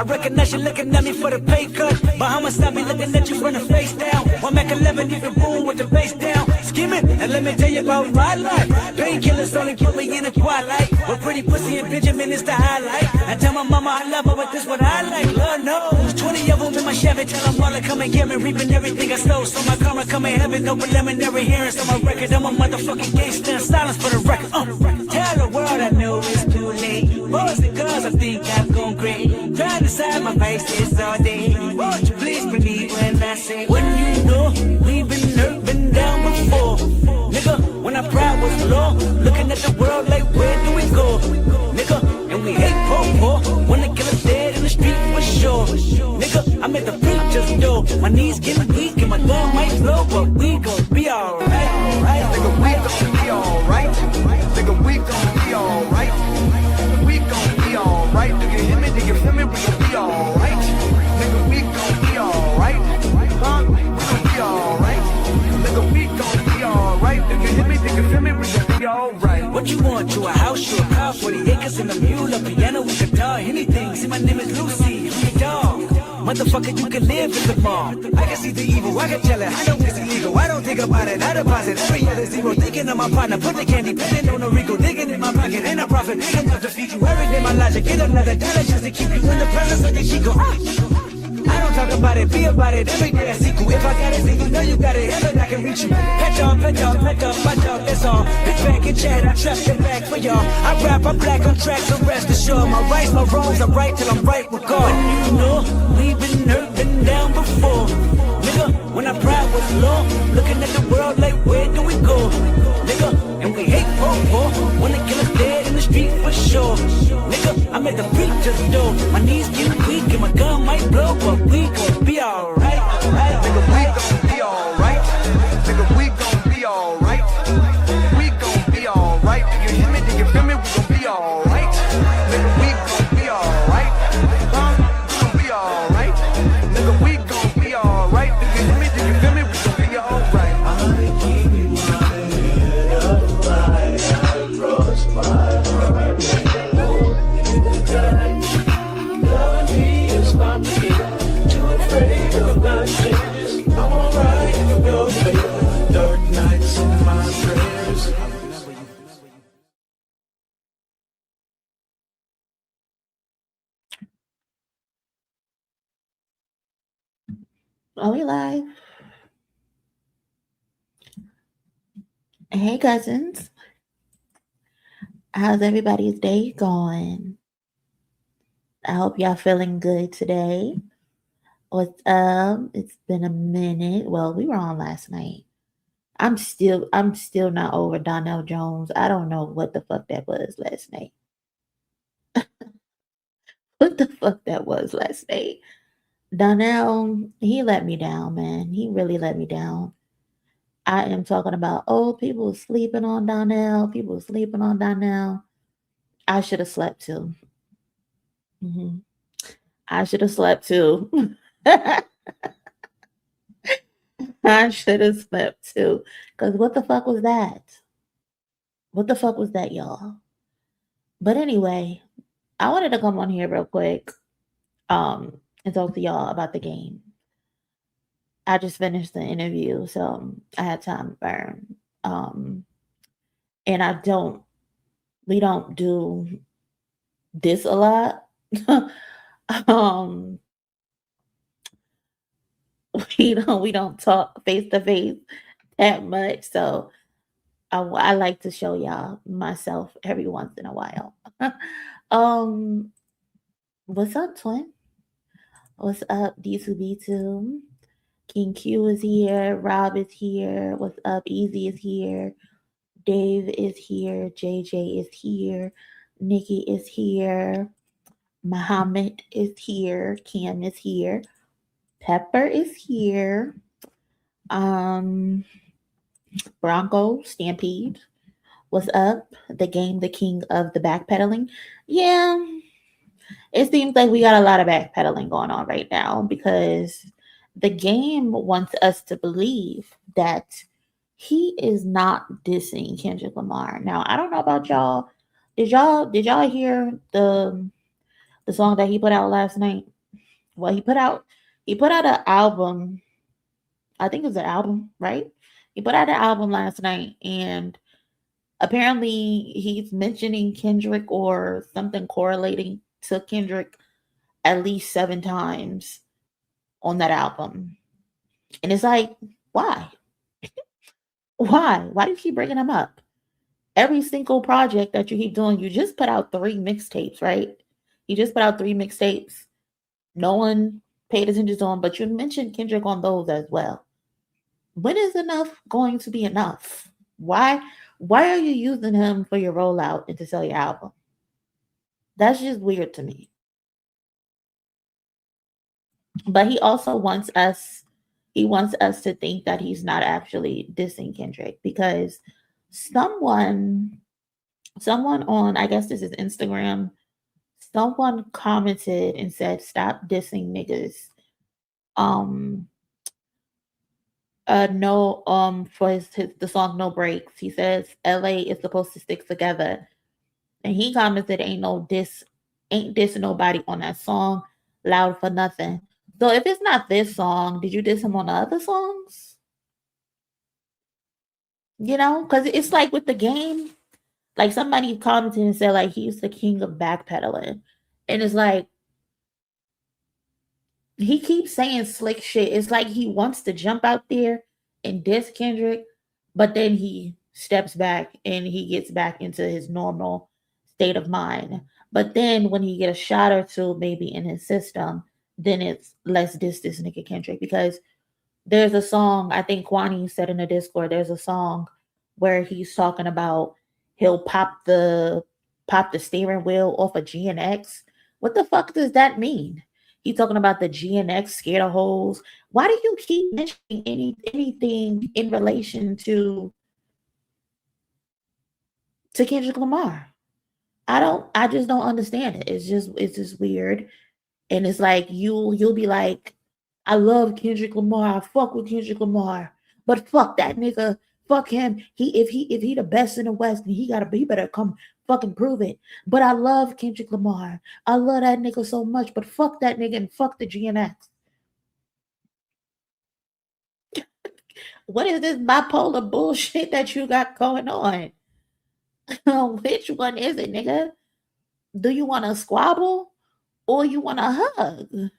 Recognize you looking at me for the pay cut. Bahamas, I be looking at you from the face down. One Mac 11, you can boom with the bass down. Skimming, and let me tell you about my life. Painkillers only put me in the twilight. But pretty pussy and Benjamin is the highlight. I tell my mama I love her, but this what I like. Lord knows, 20 of them in my Chevy. Tell them all to come and get me, reaping everything I stole. So my karma come in heaven, no preliminary hearings on my record. I'm a motherfucking gangster, silence for the record. Tell the world I know it's too late. Boys and girls, I think I've gone great. Trying to decide my faces all day. Won't you please believe when I say, when you know we've been hurt, been down before. Nigga, when our pride was low, looking at the world like, where do we go? Nigga, and we hate po-po. When the killer's dead in the street for sure. Nigga, I'm at the preacher's door. My knees getting weak and my gun might blow, but we gon' be alright. Nigga, we gon' be alright. Nigga, we gon' be alright. We gon' be alright. Do you hear me? Do you feel me? We gon' be alright. Nigga, we gon' be alright. Huh? We gon' be alright. Nigga, we gon' be alright. Do you hear me? Do you feel me? We gon' be alright. What you want? You a house, you a car, 40 acres and a mule, a piano with guitar, anything. See, my name is Lucy, I'm your dog. Motherfucker, you can live in the mall. I can see the evil, I can tell it. I know it's illegal. I don't think about it. I deposit every other zero. Thinking of my partner, put the candy, betting on the Rico, digging in my pocket, and I profit big enough to feed you every day. My logic, get another dollar just to keep you in the presence of the Chico. I don't talk about it, be about it. Every day I seek you. If I got it, then you know you got it. Heaven, I can reach you. Pet dog, my dog, that's all. Bitch back and chat, I trust it back for y'all. I rap, I'm black on track, so rest assured. My rights, my wrongs, I'm right till I'm right with God. When you know we've been hurt, been down before. Nigga, when our pride was low, looking at the world like, where do we go? Nigga, and we hate po-po. When the killer's dead in the street for sure. Nigga, I'm at the preacher's door. My knees get weak and my gun might blow, but we gon' be alright. Nigga, we gon' be alright. Nigga, we gon' be alright. We gon' be alright. Do you hear me? Do you feel me? We gon' be alright. Nigga, we gon' be alright. Huh? We gon' be alright. Nigga, we gon' be alright. Do you hear me? Do you feel me? We gon' be alright. I keep my head up high. I cross my heart. Love me is my key. Too afraid of my changes. I'm alright in your favor. Dark nights in my prayers. Are we live? Hey, cousins. How's everybody's day going? I hope y'all feeling good today. What's up? It's been a minute. Well, we were on last night. I'm still not over Donnell Jones. I don't know what the fuck that was last night. What the fuck that was last night? Donnell, he let me down, man. He really let me down. I am talking about, people sleeping on Donnell. People sleeping on Donnell. I should have slept too. I should have slept too. I should have slept too. Because what the fuck was that? What the fuck was that, y'all? But anyway, I wanted to come on here real quick and talk to y'all about the game. I just finished the interview, so I had time to burn. And we don't do this a lot. We don't talk face to face that much. So I like to show y'all myself every once in a while. What's up, twin? What's up, D2B2? King Q is here. Rob is here. What's up? Easy is here. Dave is here. JJ is here. Nikki is here. Muhammad is here. Cam is here. Pepper is here. Um, Bronco Stampede. What's up? The game, the king of the backpedaling. Yeah, it seems like we got a lot of backpedaling going on right now because the game wants us to believe that he is not dissing Kendrick Lamar. Now, I don't know about y'all. Did y'all hear the song that he put out last night? Well, he put out an album. I think it's an album, right? He put out an album last night, and apparently he's mentioning Kendrick or something correlating to Kendrick at least 7 times on that album. And it's like, why? Why? Why do you keep bringing him up? Every single project that you keep doing, you just put out 3 mixtapes, right? You just put out 3 mixtapes. No one paid attention to him, but you mentioned Kendrick on those as well. When is enough going to be enough? Why are you using him for your rollout and to sell your album? That's just weird to me. But he wants us to think that he's not actually dissing Kendrick because someone someone on, I guess this is Instagram, someone commented and said stop dissing niggas. Um no for his the song No Breaks. He says LA is supposed to stick together. And he commented ain't dissing nobody on that song. Loud for nothing. So if it's not this song, did you diss him on the other songs? Because it's like with the game, like somebody commented and said like he's the king of backpedaling. And it's like he keeps saying slick shit. It's like he wants to jump out there and diss Kendrick, but then he steps back and he gets back into his normal state of mind. But then when he get a shot or two maybe in his system, then it's let's diss this nigga Kendrick because there's a song I think Kwani said in the Discord. There's a song where he's talking about he'll pop the steering wheel off a GNX. What the fuck does that mean? He's talking about the GNX scared of holes. Why do you keep mentioning anything in relation to Kendrick Lamar? I just don't understand it. It's just weird. And it's like you'll be like, I love Kendrick Lamar. I fuck with Kendrick Lamar. But fuck that nigga. Fuck him. If he the best in the West, then he better come fucking prove it. But I love Kendrick Lamar. I love that nigga so much. But fuck that nigga and fuck the GNX. What is this bipolar bullshit that you got going on? Which one is it, nigga? Do you want to squabble or you want to hug?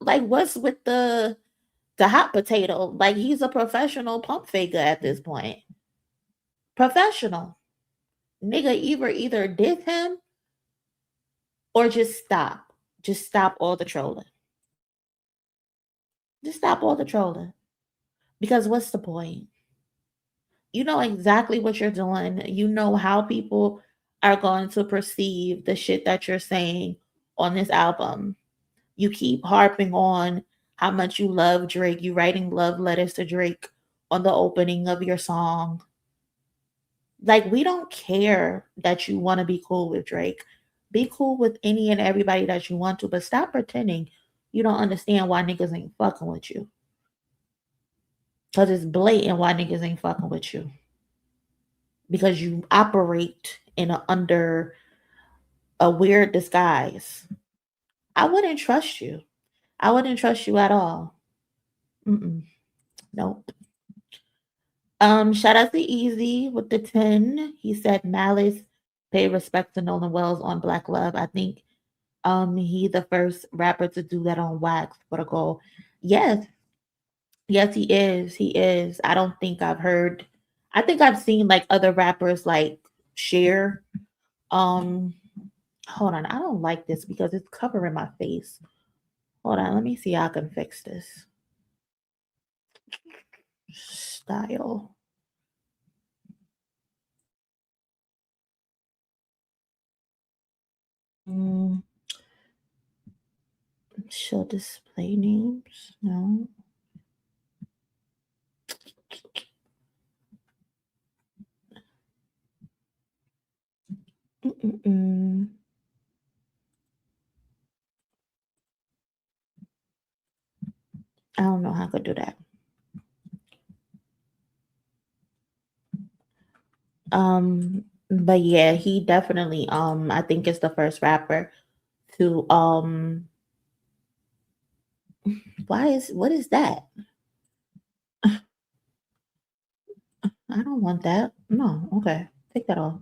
Like, what's with the hot potato? Like, he's a professional pump faker at this point. Professional. Nigga, either diss him or just stop. Just stop all the trolling. Just stop all the trolling. Because what's the point? You know exactly what you're doing. You know how people are going to perceive the shit that you're saying on this album. You keep harping on how much you love Drake. You writing love letters to Drake on the opening of your song. Like, we don't care that you want to be cool with Drake. Be cool with any and everybody that you want to, but stop pretending you don't understand why niggas ain't fucking with you. Because it's blatant why niggas ain't fucking with you. Because you operate under a weird disguise. I wouldn't trust you. I wouldn't trust you at all. Nope. Shout out to Easy with the 10. He said Malice pay respect to Nolan Wells on Black Love. I think he the first rapper to do that on wax for the goal. Yes. Yes, he is. He is. I think I've seen like other rappers like share. Um hold on. I don't like this because it's covering my face. Hold on, let me see how I can fix this. Style. Mm, show display names. No. Mm-mm-mm. I don't know how I could do that. But yeah, he definitely I think is the first rapper to what is that? I don't want that. No, okay. Take that off.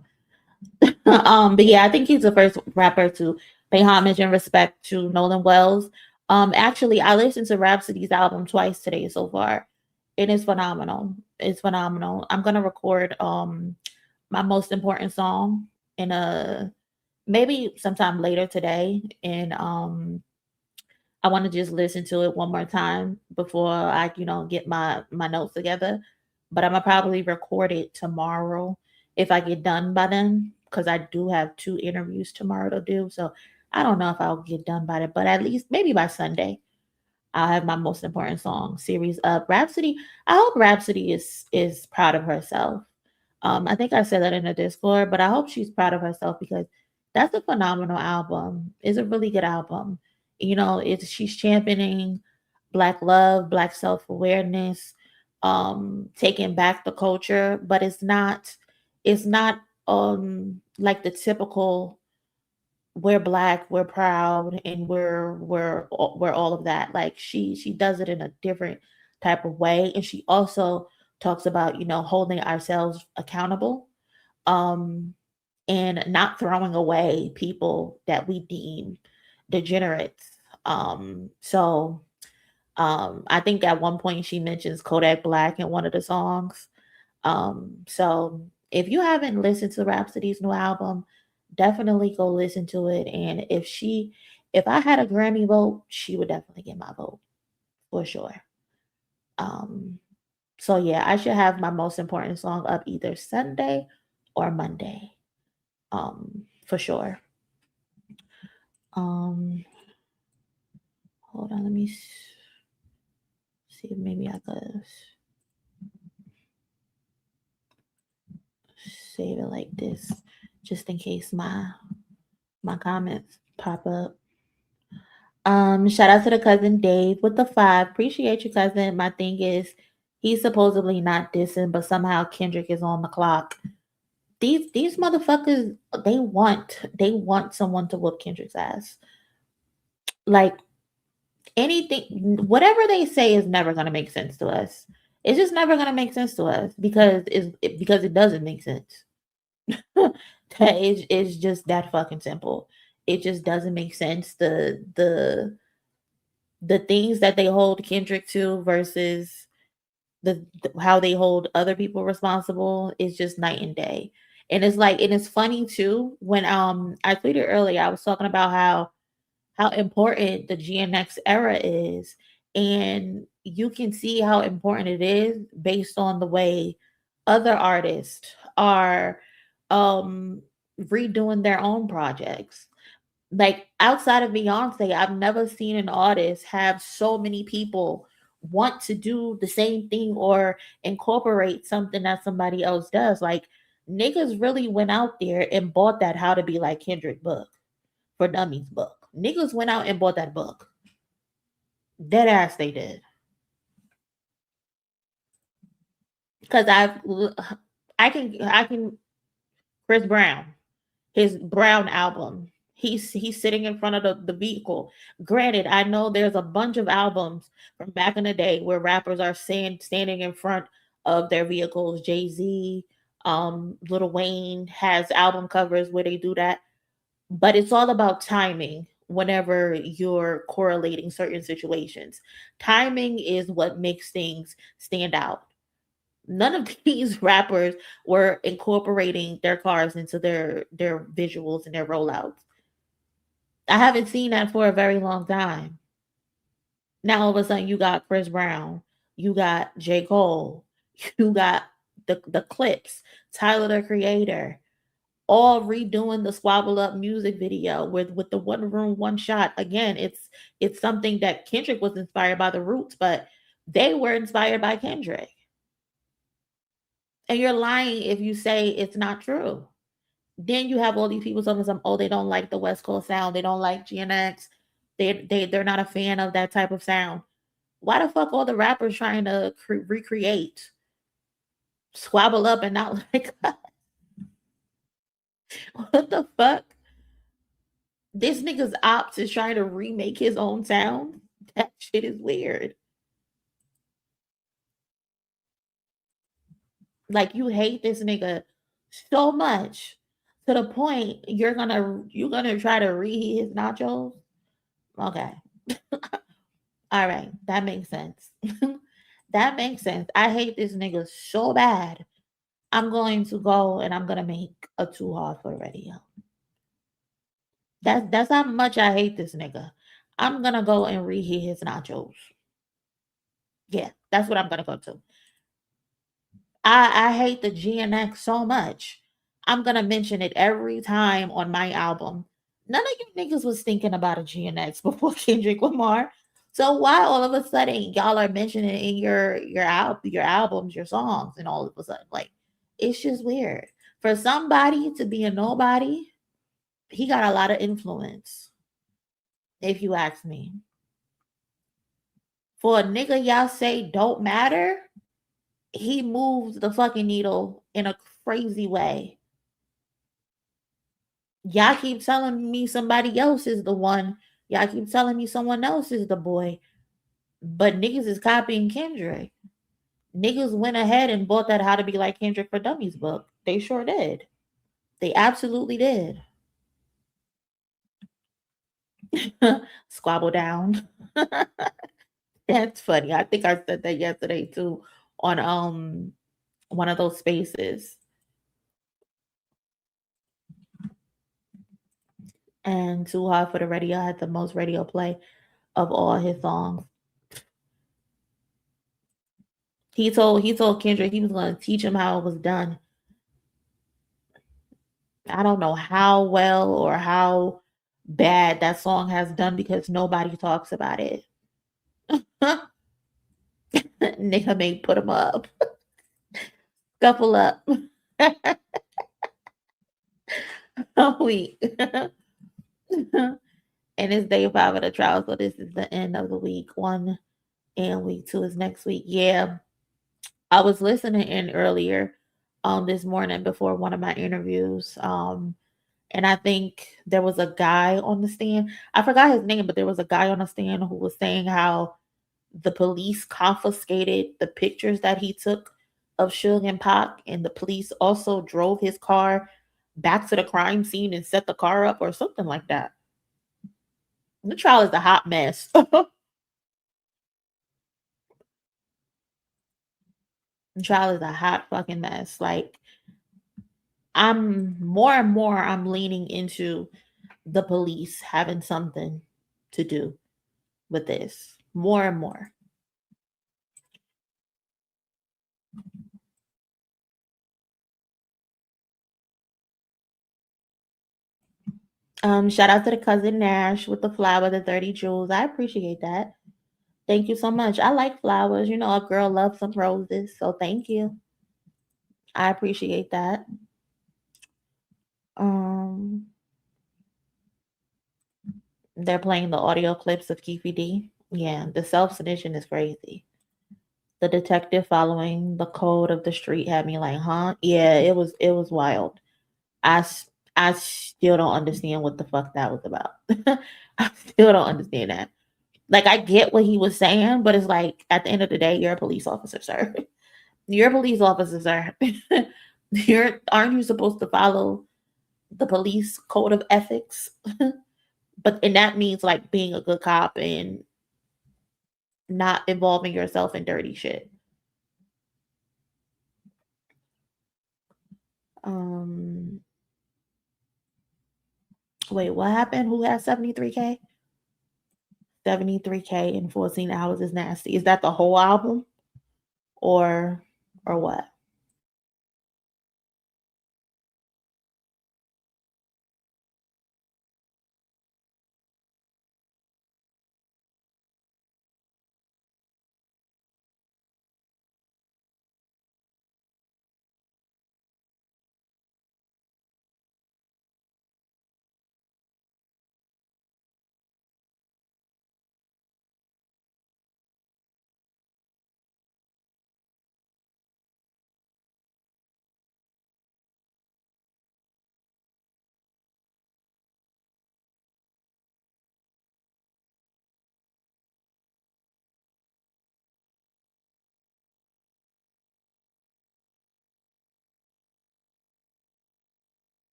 But yeah, I think he's the first rapper to pay homage and respect to Nolan Wells. Actually, I listened to Rhapsody's album twice today so far. It is phenomenal. It's phenomenal. I'm gonna record my most important song in a maybe sometime later today, and I want to just listen to it one more time before I, get my notes together. But I'm gonna probably record it tomorrow if I get done by then, because I do have 2 interviews tomorrow to do. So I don't know if I'll get done by it, but at least maybe by Sunday. I'll have my most important song series up. Rhapsody. I hope Rhapsody is proud of herself. I think I said that in the Discord, but I hope she's proud of herself because that's a phenomenal album. It's a really good album. It's she's championing black love, black self-awareness, taking back the culture, but it's not like the typical we're black, we're proud, and we're all of that. Like she does it in a different type of way, and she also talks about holding ourselves accountable, um, and not throwing away people that we deem degenerates. I think at one point she mentions Kodak Black in one of the songs. So if you haven't listened to Rhapsody's new album, definitely go listen to it. And if I had a Grammy vote, she would definitely get my vote for sure. Um, so yeah, I should have my most important song up either Sunday or Monday. For sure. Um, hold on, let me see if maybe I could save it like this, just in case my comments pop up. Shout out to the cousin Dave with the 5. Appreciate you, cousin. My thing is, he's supposedly not dissing, but somehow Kendrick is on the clock. These motherfuckers, they want someone to whoop Kendrick's ass. Like anything, whatever they say is never gonna make sense to us. It's just never gonna make sense to us because it doesn't make sense. It's just that fucking simple. It just doesn't make sense. The things that they hold Kendrick to versus how they hold other people responsible is just night and day. And it's funny too when I tweeted earlier I was talking about how important the GNX era is, and you can see how important it is based on the way other artists are um redoing their own projects. Like outside of Beyonce, I've never seen an artist have so many people want to do the same thing or incorporate something that somebody else does. Like niggas really went out there and bought that How to Be Like Kendrick book for Dummies book. Niggas went out and bought that book. Dead ass they did. Cause I can Chris Brown, his Brown album. He's sitting in front of the vehicle. Granted, I know there's a bunch of albums from back in the day where rappers are standing in front of their vehicles. Jay-Z, Lil Wayne has album covers where they do that. But it's all about timing whenever you're correlating certain situations. Timing is what makes things stand out. None of these rappers were incorporating their cars into their visuals and their rollouts. I haven't seen that for a very long time. Now all of a sudden you got Chris Brown, you got J. Cole, you got the clips, Tyler the Creator, all redoing the Squabble Up music video with the one room, one shot. Again, it's something that Kendrick was inspired by the Roots, but they were inspired by Kendrick. And you're lying if you say it's not true. Then you have all these people telling them, oh, they don't like the West Coast sound, they don't like GNX, they're not a fan of that type of sound. Why the fuck all the rappers trying to recreate Squabble Up and not like what the fuck? This nigga's ops is trying to remake his own sound. That shit is weird. Like you hate this nigga so much to the point you're gonna try to reheat his nachos. Okay. All right. That makes sense. That makes sense. I hate this nigga so bad. I'm going to go and I'm gonna make a too hard for radio. That's how much I hate this nigga. I'm gonna go and reheat his nachos. Yeah, that's what I'm gonna go to. I hate the GNX so much. I'm gonna mention it every time on my album. None of you niggas was thinking about a GNX before Kendrick Lamar. So why all of a sudden y'all are mentioning it in your albums, your songs, and all of a sudden like it's just weird for somebody to be a nobody. He got a lot of influence, if you ask me. For a nigga y'all say don't matter, he moves the fucking needle in a crazy way. Y'all keep telling me somebody else is the one. Y'all keep telling me someone else is the boy. But niggas is copying Kendrick. Niggas went ahead and bought that How to Be Like Kendrick for Dummies book. They sure did. They absolutely did. Squabble down. That's funny. I think I said that yesterday too on one of those spaces. And Too Hard for the Radio had the most radio play of all his songs. He told Kendrick he was gonna teach him how it was done. I don't know how well or how bad that song has done because nobody talks about it. Nigga may put him up. Scuffle up. I'm weak. And it's day 5 of the trial, so this is the end of the week 1, and week 2 is next week. Yeah, I was listening in earlier this morning before one of my interviews. And I think there was a guy on the stand. I forgot his name, but there was a guy on the stand who was saying how the police confiscated the pictures that he took of Suge and Pac, and the police also drove his car back to the crime scene and set the car up or something like that. The trial is a hot mess. The trial is a hot fucking mess. Like I'm more and more I'm leaning into the police having something to do with this. More and more. Shout out to the cousin Nash with the flower, the 30 jewels. I appreciate that. Thank you so much. I like flowers. You know, a girl loves some roses. So thank you. I appreciate that. Um, they're playing the audio clips of Keefy D. Yeah, the self-sedition is crazy. The detective following the code of the street had me like, huh? Yeah, it was wild. I still don't understand what the fuck that was about. I still don't understand that. Like I get what he was saying, but it's like at the end of the day, you're a police officer, sir. You're a police officer, sir. Aren't you supposed to follow the police code of ethics? And that means like being a good cop and not involving yourself in dirty shit. Um Wait, what happened? Who has 73K? 73K in 14 hours is nasty. Is that the whole album? Or what?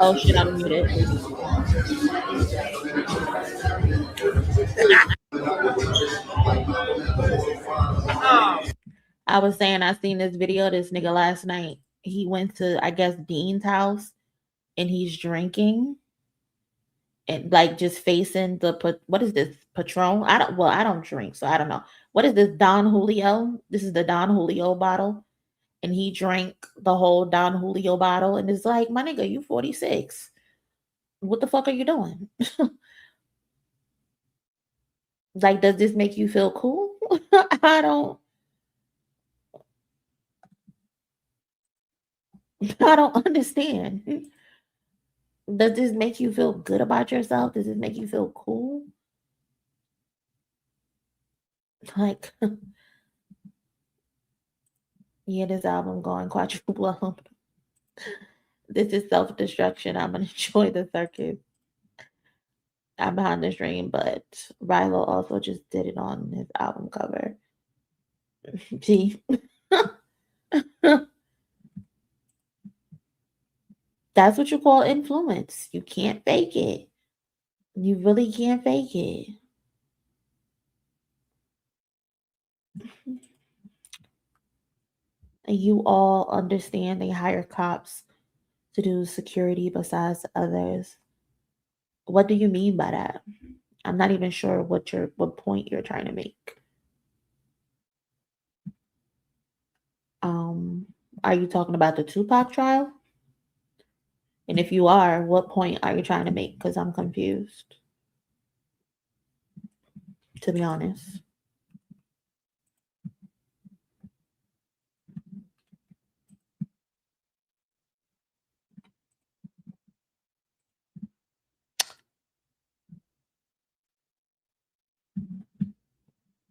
Oh shit, I'm muted. I was saying I seen this video of this nigga last night. He went to, I guess, Dean's house and he's drinking and like just facing what is this Patron? I don't drink, so I don't know. What is this Don Julio? This is the Don Julio bottle, and he drank the whole Don Julio bottle, and it's like, my nigga, you 46. What the fuck are you doing? Like, does this make you feel cool? I don't. I don't understand. Does this make you feel good about yourself? Does this make you feel cool? Like, yeah, this album going quadruple. This is self destruction. I'm gonna enjoy the circus. I'm behind the dream, but Rilo also just did it on his album cover. See, that's what you call influence. You can't fake it. You really can't fake it. And you all understand they hire cops to do security besides others. What do you mean by that? I'm not even sure what point you're trying to make. Um, are you talking about the Tupac trial? And if you are, what point are you trying to make? Because I'm confused, to be honest.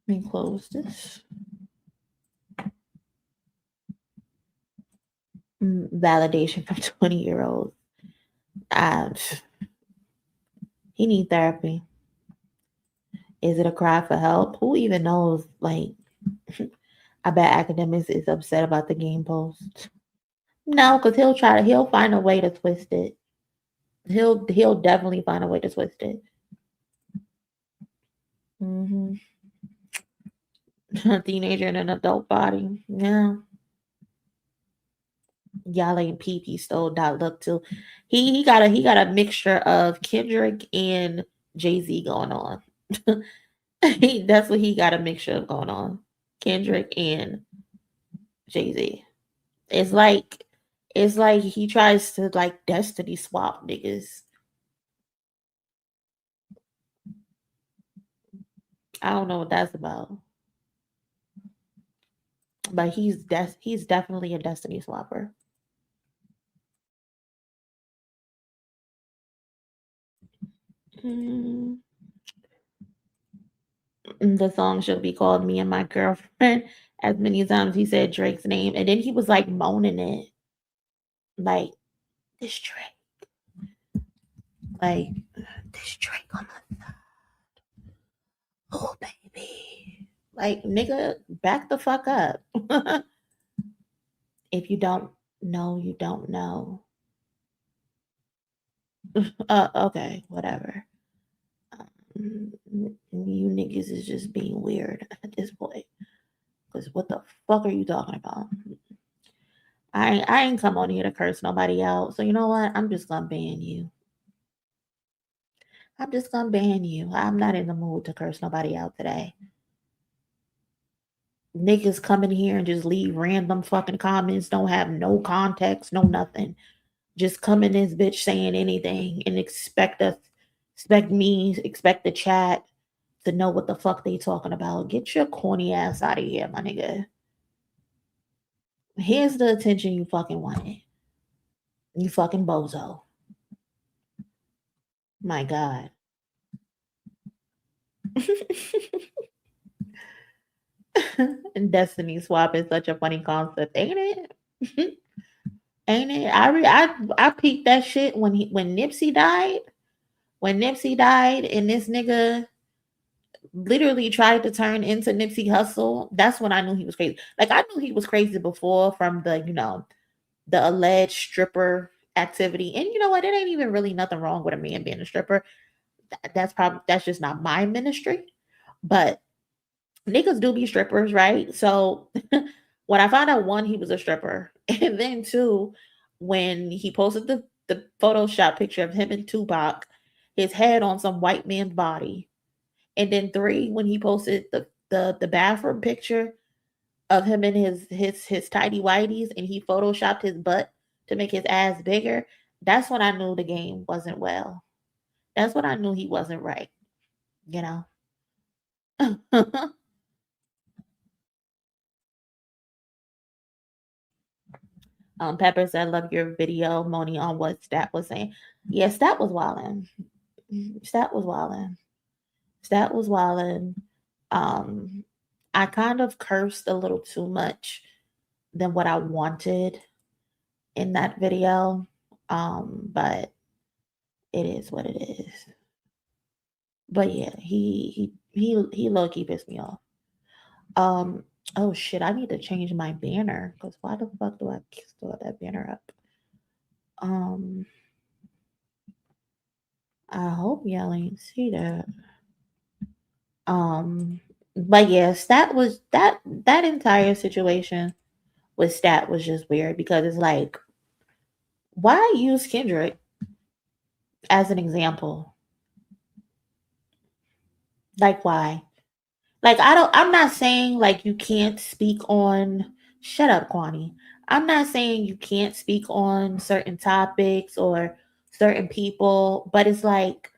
Let me close this. Validation from 20-year-olds. Uh, he need therapy. Is it a cry for help? Who even knows? Like, I bet academics is upset about the game post. No, because he'll find a way to twist it. He'll definitely find a way to twist it. Mm-hmm. A teenager in an adult body. Yeah. Y'all ain't pee stole that look too. He got a mixture of Kendrick and Jay-Z going on. That's what he got a mixture of going on. Kendrick and Jay-Z. It's like he tries to like destiny swap niggas. I don't know what that's about. But he's definitely a destiny swapper. Mm. The song should be called "Me and My Girlfriend." As many times he said Drake's name, and then he was like moaning it, like this Drake, like this Drake on my side. Oh baby, like nigga, back the fuck up. If you don't know, you don't know. Okay, whatever. You niggas is just being weird at this point. Because what the fuck are you talking about? I ain't come on here to curse nobody out. So you know what? I'm just gonna ban you. I'm just gonna ban you. I'm not in the mood to curse nobody out today. Niggas come in here and just leave random fucking comments, don't have no context, no nothing. Just come in this bitch saying anything and expect the chat to know what the fuck they talking about. Get your corny ass out of here, my nigga. Here's the attention you fucking wanted. You fucking bozo. My God. And Destiny Swap is such a funny concept, ain't it? Ain't it? I peeped that shit when Nipsey died. When Nipsey died, and this nigga literally tried to turn into Nipsey Hustle. That's when I knew he was crazy. Like I knew he was crazy before from the the alleged stripper activity. And you know what? It ain't even really nothing wrong with a man being a stripper. That's just not my ministry. But niggas do be strippers, right? So when I found out, one, he was a stripper, and then two, when he posted the Photoshop picture of him and Tupac, his head on some white man's body, and then three, when he posted the bathroom picture of him in his tidy whities, and he photoshopped his butt to make his ass bigger. That's when I knew the game wasn't well. That's when I knew he wasn't right. You know. Pepper said, "Love your video, Monie, on what Stat was saying." Yeah, Stat was wildin'. Stat was wildin'. Stat was wildin'. Um, I kind of cursed a little too much than what I wanted in that video. But it is what it is. But yeah, he low key pissed me off. Um, oh shit, I need to change my banner because why the fuck do I still have that banner up? Um, I hope y'all ain't see that. Um, but yes, that entire situation with Stat was just weird because it's like, why use Kendrick as an example? Like why? Like I'm not saying like you can't speak on shut up, Kwani. I'm not saying you can't speak on certain topics or certain people, but it's like,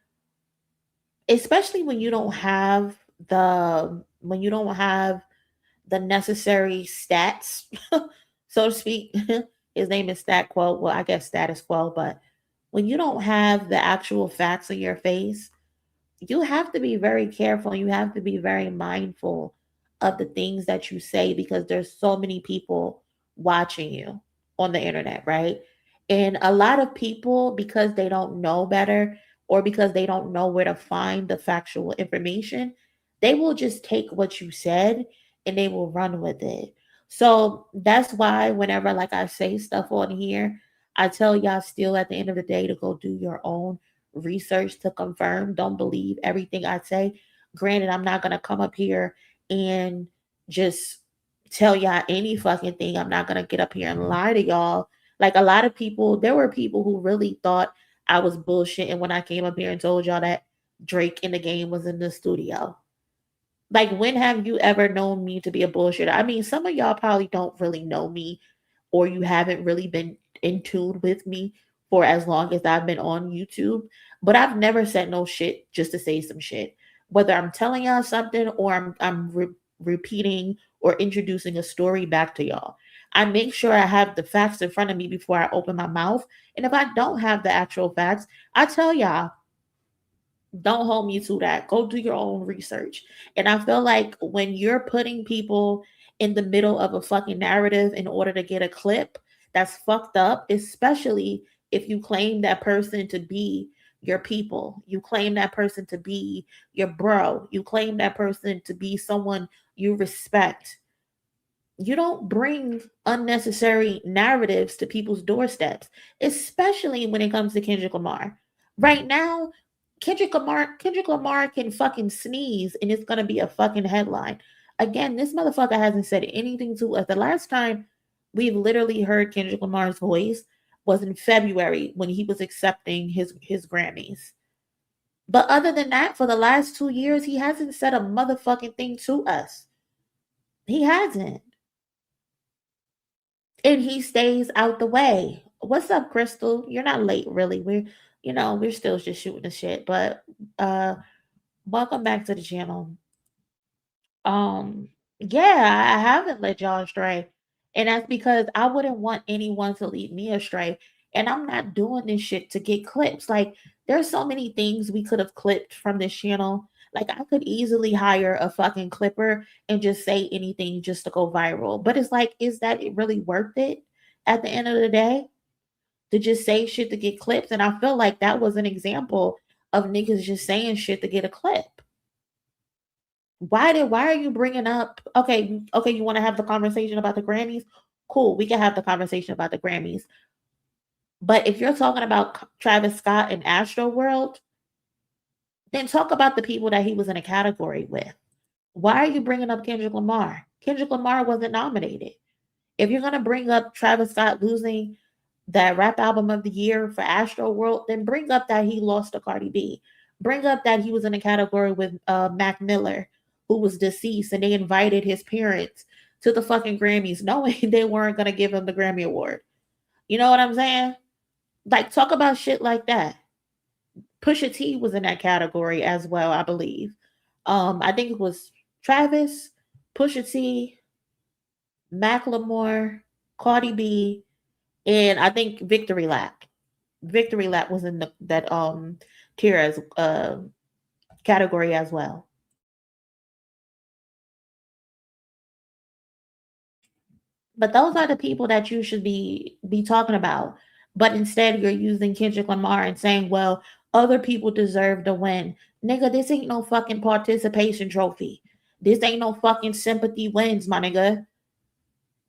especially when you don't have the necessary stats, so to speak. His name is Stat Quo. Well, I guess status quo, but when you don't have the actual facts in your face, you have to be very careful. You have to be very mindful of the things that you say because there's so many people watching you on the internet, right? And a lot of people, because they don't know better or because they don't know where to find the factual information, they will just take what you said and they will run with it. So that's why whenever like I say stuff on here, I tell y'all still at the end of the day to go do your own research to confirm. Don't believe everything I say. Granted, I'm not going to come up here and just tell y'all any fucking thing. I'm not going to get up here and lie to y'all. Like a lot of people, there were people who really thought I was bullshitting when I came up here and told y'all that Drake in the game was in the studio. Like, when have you ever known me to be a bullshitter? I mean, some of y'all probably don't really know me or you haven't really been in tune with me for as long as I've been on YouTube. But I've never said no shit just to say some shit. Whether I'm telling y'all something or I'm repeating or introducing a story back to y'all. I make sure I have the facts in front of me before I open my mouth. And if I don't have the actual facts, I tell y'all, don't hold me to that. Go do your own research. And I feel like when you're putting people in the middle of a fucking narrative in order to get a clip, that's fucked up, especially if you claim that person to be your people. You claim that person to be your bro. You claim that person to be someone you respect. You don't bring unnecessary narratives to people's doorsteps, especially when it comes to Kendrick Lamar. Right now, Kendrick Lamar can fucking sneeze and it's gonna be a fucking headline. Again, this motherfucker hasn't said anything to us. The last time we've literally heard Kendrick Lamar's voice was in February when he was accepting his Grammys. But other than that, for the last 2 years, he hasn't said a motherfucking thing to us. He hasn't. And he stays out the way. What's up, Crystal? You're not late, really. We're still just shooting the shit. But welcome back to the channel. Yeah, I haven't led y'all astray. And that's because I wouldn't want anyone to lead me astray. And I'm not doing this shit to get clips. Like, there's so many things we could have clipped from this channel. Like, I could easily hire a fucking clipper and just say anything just to go viral. But it's like, is that really worth it at the end of the day? To just say shit to get clips? And I feel like that was an example of niggas just saying shit to get a clip. Why are you bringing up, okay, you want to have the conversation about the Grammys? Cool, we can have the conversation about the Grammys. But if you're talking about Travis Scott and Astro World, then talk about the people that he was in a category with. Why are you bringing up Kendrick Lamar? Kendrick Lamar wasn't nominated. If you're gonna bring up Travis Scott losing that rap album of the year for Astro World, then bring up that he lost to Cardi B. Bring up that he was in a category with Mac Miller, who was deceased, and they invited his parents to the fucking Grammys, knowing they weren't gonna give him the Grammy Award. You know what I'm saying? Like, talk about shit like that. Pusha T was in that category as well, I believe. I think it was Travis, Pusha T, Macklemore, Cardi B, and I think Victory Lap. Victory Lap was in that tier as category as well. But those are the people that you should be talking about. But instead, you're using Kendrick Lamar and saying, "Well, other people deserve to win." Nigga, this ain't no fucking participation trophy. This ain't no fucking sympathy wins, my nigga.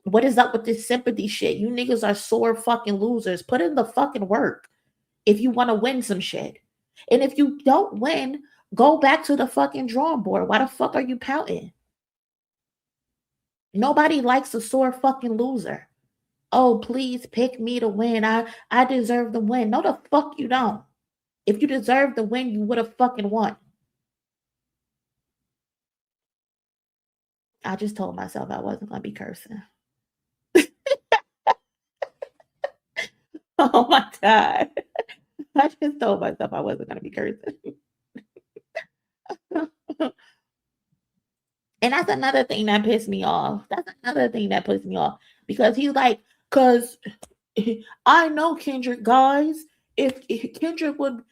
What is up with this sympathy shit? You niggas are sore fucking losers. Put in the fucking work if you want to win some shit. And if you don't win, go back to the fucking drawing board. Why the fuck are you pouting? Nobody likes a sore fucking loser. Oh, please pick me to win. I deserve the win. No, the fuck you don't. If you deserve the win, you would have fucking won. I just told myself I wasn't gonna be cursing. Oh my god. I just told myself I wasn't gonna be cursing. And that's another thing that pissed me off. That's another thing that pissed me off. Because he's like, cause I know Kendrick, guys. If Kendrick would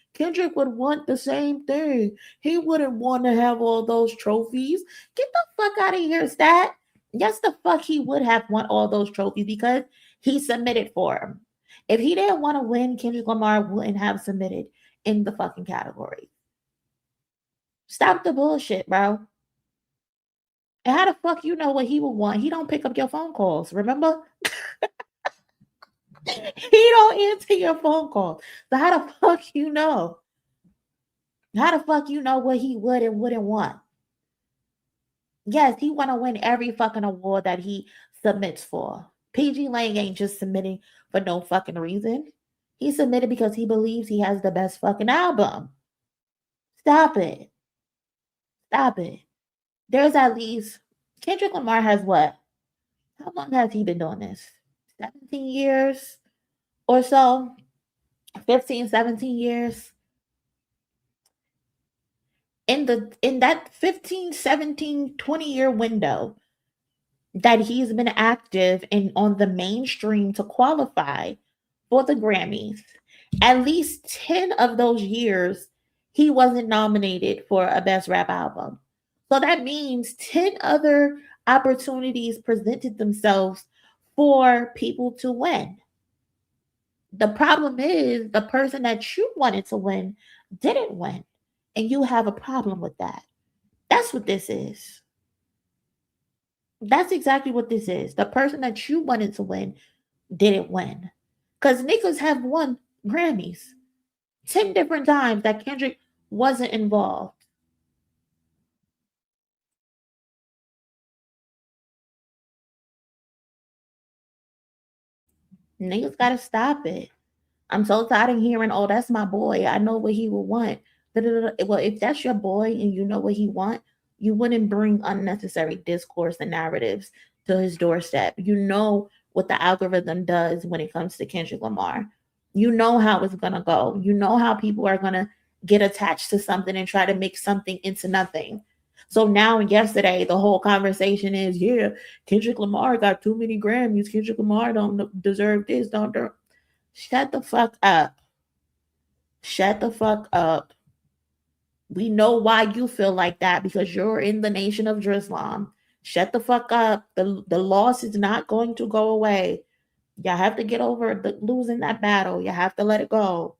want the same thing. He wouldn't want to have all those trophies. Get the fuck out of here, Stat. Yes, the fuck he would have want all those trophies because he submitted for them. If he didn't want to win, Kendrick Lamar wouldn't have submitted in the fucking category. Stop the bullshit, bro. And how the fuck you know what he would want? He don't pick up your phone calls, remember? He don't answer your phone calls. So how the fuck you know? How the fuck you know what he would and wouldn't want? Yes, he want to win every fucking award that he submits for. PG Lang ain't just submitting for no fucking reason. He submitted because he believes he has the best fucking album. Stop it. Stop it. There's at least Kendrick Lamar has what? How long has he been doing this? 17 years or so? 15, 17 years. In that 15, 17, 20-year window that he's been active and on the mainstream to qualify for the Grammys, at least 10 of those years he wasn't nominated for a best rap album. So that means 10 other opportunities presented themselves for people to win. The problem is the person that you wanted to win didn't win, and you have a problem with that. That's what this is. That's exactly what this is. The person that you wanted to win didn't win. Because niggas have won Grammys 10 different times that Kendrick wasn't involved. Niggas gotta stop it. I'm so tired of hearing, oh, that's my boy. I know what he will want. Da-da-da-da. Well, if that's your boy and you know what he want, you wouldn't bring unnecessary discourse and narratives to his doorstep. You know what the algorithm does when it comes to Kendrick Lamar. You know how it's gonna go. You know how people are gonna get attached to something and try to make something into nothing. So now and yesterday, the whole conversation is, yeah, Kendrick Lamar got too many Grammys. Kendrick Lamar don't deserve this. Don't. Shut the fuck up. Shut the fuck up. We know why you feel like that because you're in the nation of Islam. Shut the fuck up. The loss is not going to go away. You have to get over losing that battle. You have to let it go.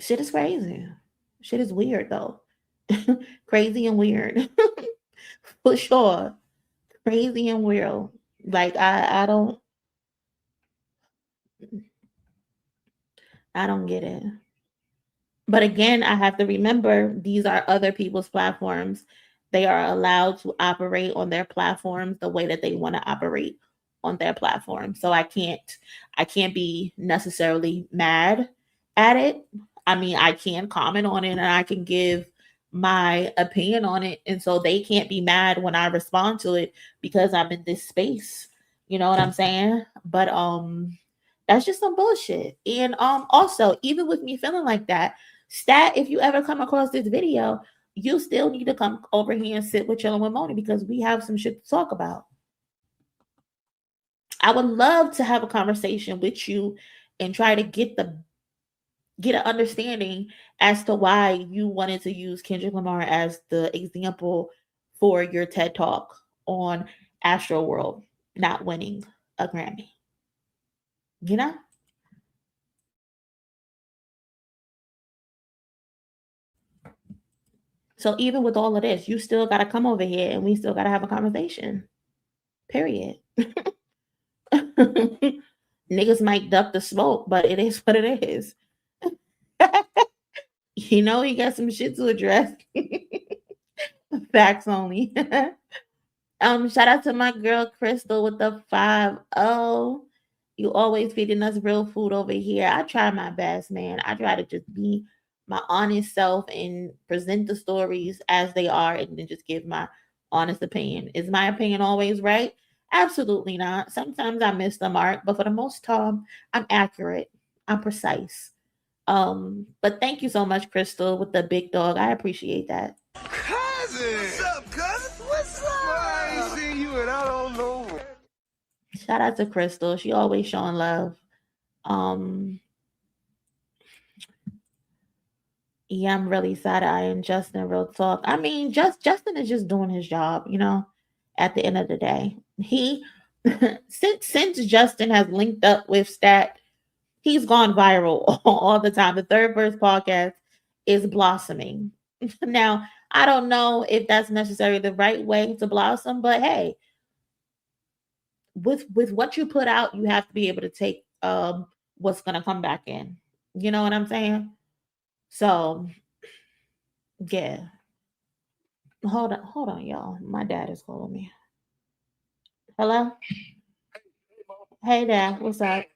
Shit is crazy. Shit is weird though. Crazy and weird. For sure. Crazy and weird. Like I don't I don't get it. But again, I have to remember these are other people's platforms. They are allowed to operate on their platforms the way that they want to operate on their platform. So I can't be necessarily mad at it. I mean, I can comment on it and I can give my opinion on it. And so they can't be mad when I respond to it because I'm in this space. You know what I'm saying? But that's just some bullshit. And also, even with me feeling like that, Stat, if you ever come across this video, you still need to come over here and sit with Chillin' with Monie because we have some shit to talk about. I would love to have a conversation with you and try to get an understanding as to why you wanted to use Kendrick Lamar as the example for your TED Talk on Astro World not winning a Grammy. You know? So even with all of this, you still got to come over here and we still got to have a conversation. Period. Niggas might duck the smoke, but it is what it is. You know, he got some shit to address. Facts only. Shout out to my girl Crystal with the 5-0. You always feeding us real food over here. I try my best, man. I try to just be my honest self and present the stories as they are and then just give my honest opinion. Is my opinion always right? Absolutely not. Sometimes I miss the mark, but for the most time, I'm accurate. I'm precise. But thank you so much, Crystal, with the big dog. I appreciate that. Cousin! What's up, cousin? What's up? I ain't seen you and I don't know. Shout out to Crystal. She always showing love. Um, yeah, I'm really sad I and Justin real talk. I mean, Justin is just doing his job, you know, at the end of the day. He since Justin has linked up with Stat, he's gone viral all the time. The Third Verse podcast is blossoming. Now, I don't know if that's necessarily the right way to blossom, but hey, with what you put out, you have to be able to take what's gonna come back in. You know what I'm saying? So yeah. Hold on, y'all. My dad is calling me. Hello? Hey dad, what's up?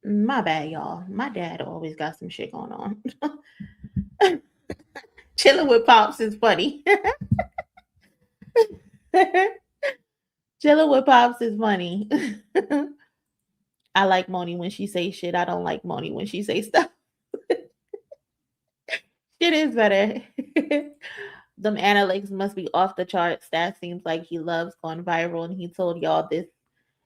My bad, y'all. My dad always got some shit going on. Chilling with pops is funny. Chilling with pops is funny. I like Moni when she say shit. I don't like Moni when she say stuff. It is better. Them analytics must be off the charts. That seems like he loves going viral, and he told y'all this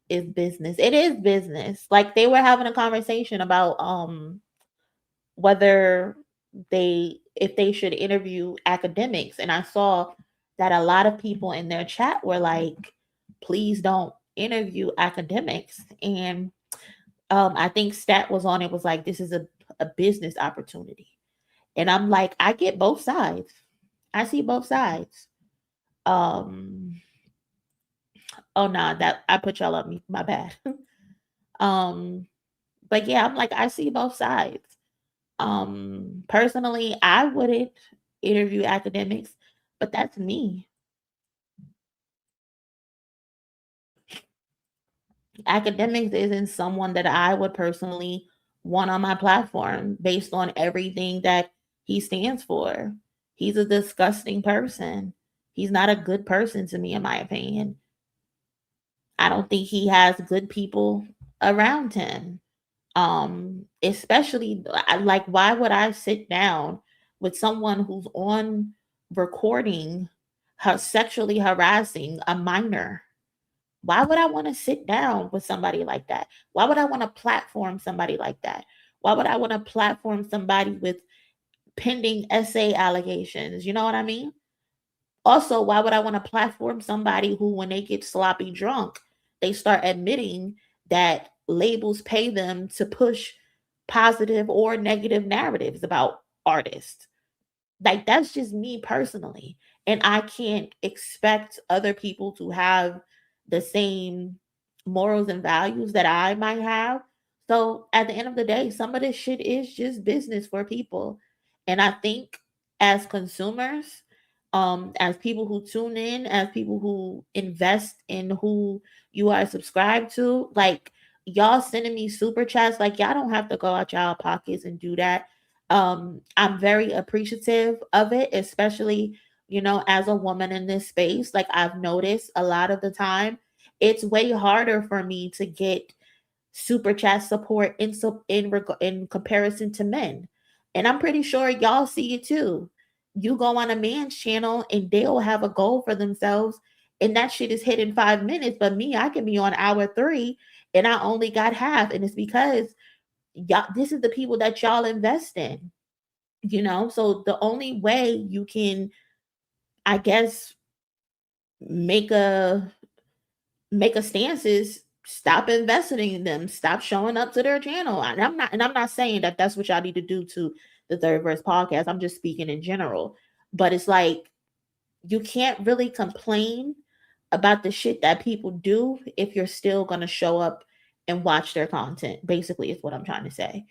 is business. It is business. Like they were having a conversation about whether if they should interview academics, and I saw that a lot of people in their chat were like, please don't interview academics. And I think Stat was on it, was like, this is a business opportunity. And I'm like, I get both sides. I see both sides. Um, oh nah, that I put y'all on me. My bad. um, but yeah, I'm like, I see both sides. Personally, I wouldn't interview academics, but that's me. Academics isn't someone that I would personally want on my platform based on everything that he stands for. He's a disgusting person. He's not a good person to me, in my opinion. I don't think he has good people around him. Especially like, why would I sit down with someone who's on recording her sexually harassing a minor? Why would I want to sit down with somebody like that? Why would I want to platform somebody like that? Why would I want to platform somebody with pending essay allegations? You know what I mean? Also, why would I want to platform somebody who, when they get sloppy drunk, they start admitting that labels pay them to push positive or negative narratives about artists? Like, that's just me personally. And I can't expect other people to have the same morals and values that I might have. So at the end of the day, some of this shit is just business for people. And I think as consumers, as people who tune in, as people who invest in who you are subscribed to, like, y'all sending me super chats, like, y'all don't have to go out y'all pockets and do that. I'm very appreciative of it, especially, as a woman in this space. Like, I've noticed a lot of the time it's way harder for me to get super chat support in comparison to men. And I'm pretty sure y'all see it too. You go on a man's channel and they'll have a goal for themselves, and that shit is hit in 5 minutes. But me, I can be on hour 3 and I only got half. And it's because y'all, this is the people that y'all invest in. So the only way you can, I guess, make a stance is stop investing in them, stop showing up to their channel. And I'm not saying that that's what y'all need to do to the Third Verse podcast. I'm just speaking in general. But it's like, you can't really complain about the shit that people do if you're still going to show up and watch their content. Basically, is what I'm trying to say.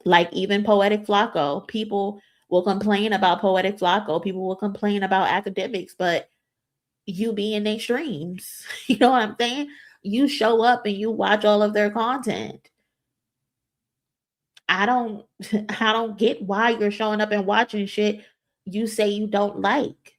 Like, even Poetic Flacco, people will complain about Poetic Flacco, people will complain about academics, but you be in their streams. You know what I'm saying? You show up and you watch all of their content. I don't I don't get why you're showing up and watching shit you say you don't like.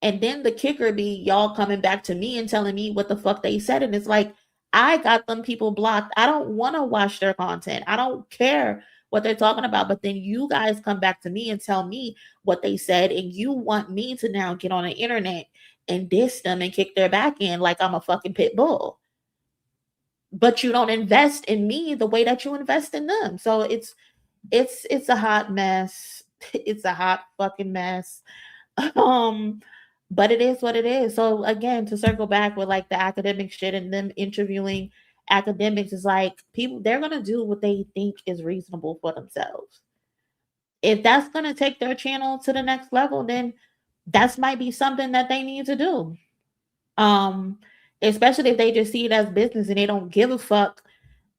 And then the kicker be y'all coming back to me and telling me what the fuck they said. And it's like, I got them people blocked. I don't want to watch their content. I don't care what they're talking about. But then you guys come back to me and tell me what they said. And you want me to now get on the internet and diss them and kick their back in like I'm a fucking pit bull. But you don't invest in me the way that you invest in them. So it's a hot mess. It's a hot fucking mess. Um, but it is what it is. So again, to circle back with like the academic shit and them interviewing academics, is like, people, they're gonna do what they think is reasonable for themselves. If that's gonna take their channel to the next level, then that's might be something that they need to do. Um, Especially if they just see it as business and they don't give a fuck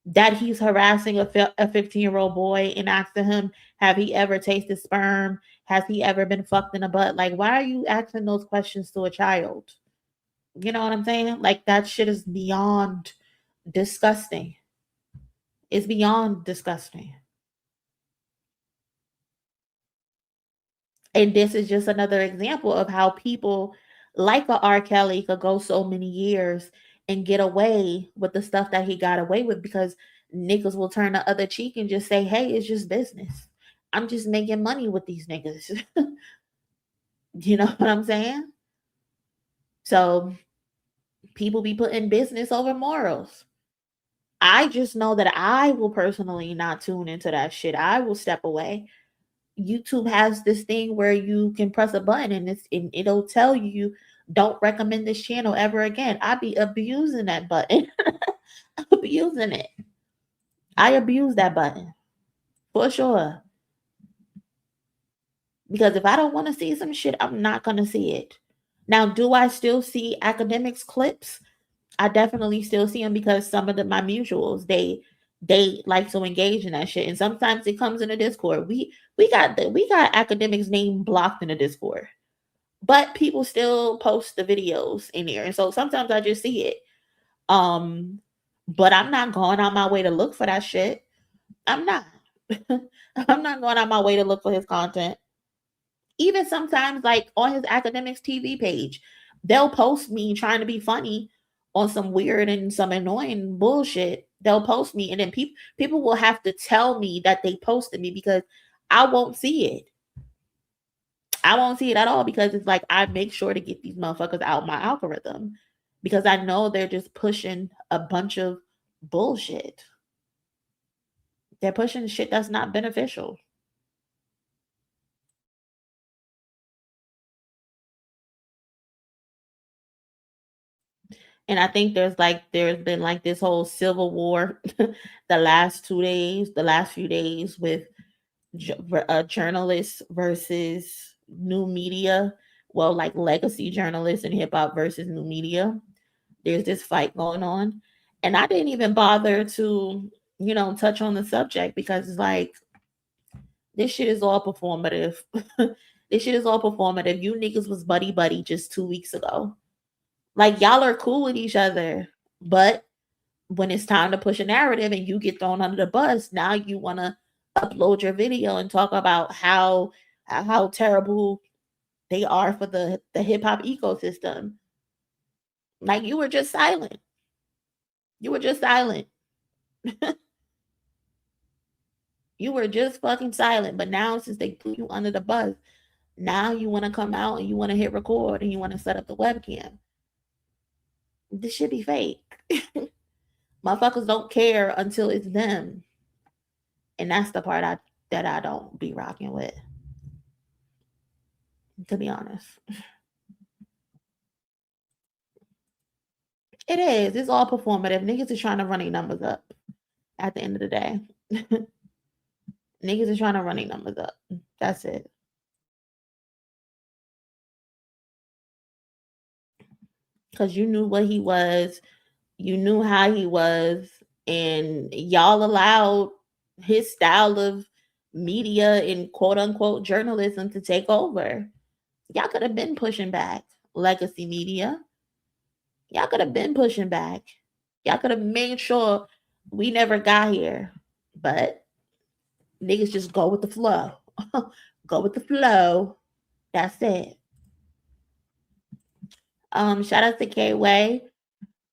that he's harassing a 15-year-old boy and asking him, have he ever tasted sperm? Has he ever been fucked in a butt? Like, why are you asking those questions to a child? You know what I'm saying? Like, that shit is beyond disgusting. It's beyond disgusting. And this is just another example of how people like a R. Kelly could go so many years and get away with the stuff that he got away with, because niggas will turn the other cheek and just say, hey, it's just business. I'm just making money with these niggas. You know what I'm saying? So people be putting business over morals. I just know that I will personally not tune into that shit. I will step away. YouTube has this thing where you can press a button and it'll tell you, don't recommend this channel ever again. I be abusing that button. Abusing it. I abuse that button for sure. Because if I don't want to see some shit, I'm not going to see it. Now, do I still see academics clips? I definitely still see them, because some of my mutuals, they like to engage in that shit. And sometimes it comes in the Discord. We got academics name blocked in the Discord. But people still post the videos in there. And so sometimes I just see it. Um, but I'm not going on my way to look for that shit. I'm not. I'm not going on my way to look for his content. Even sometimes, like on his academics TV page, they'll post me trying to be funny on some weird and some annoying bullshit. They'll post me, and then people will have to tell me that they posted me because I won't see it. I won't see it at all because it's like I make sure to get these motherfuckers out my algorithm because I know they're just pushing a bunch of bullshit. They're pushing shit that's not beneficial. And I think there's been like this whole civil war the last few days with journalists versus new media. Well, like legacy journalists and hip hop versus new media. There's this fight going on. And I didn't even bother to, touch on the subject because it's like this shit is all performative. This shit is all performative. You niggas was buddy buddy just 2 weeks ago. Like y'all are cool with each other, but when it's time to push a narrative and you get thrown under the bus, now you want to upload your video and talk about how terrible they are for the hip hop ecosystem. Like you were just silent. You were just silent. You were just fucking silent. But now since they put you under the bus, now you want to come out and you want to hit record and you want to set up the webcam. This should be fake. Motherfuckers don't care until it's them. And that's the part that I don't be rocking with. To be honest. It is. It's all performative. Niggas is trying to run their numbers up at the end of the day. Niggas is trying to run their numbers up. That's it. Because you knew what he was, you knew how he was, and y'all allowed his style of media and quote unquote journalism to take over. Y'all could have been pushing back legacy media. Y'all could have been pushing back. Y'all could have made sure we never got here. But niggas just go with the flow. Go with the flow. That's it. Shout out to K Way.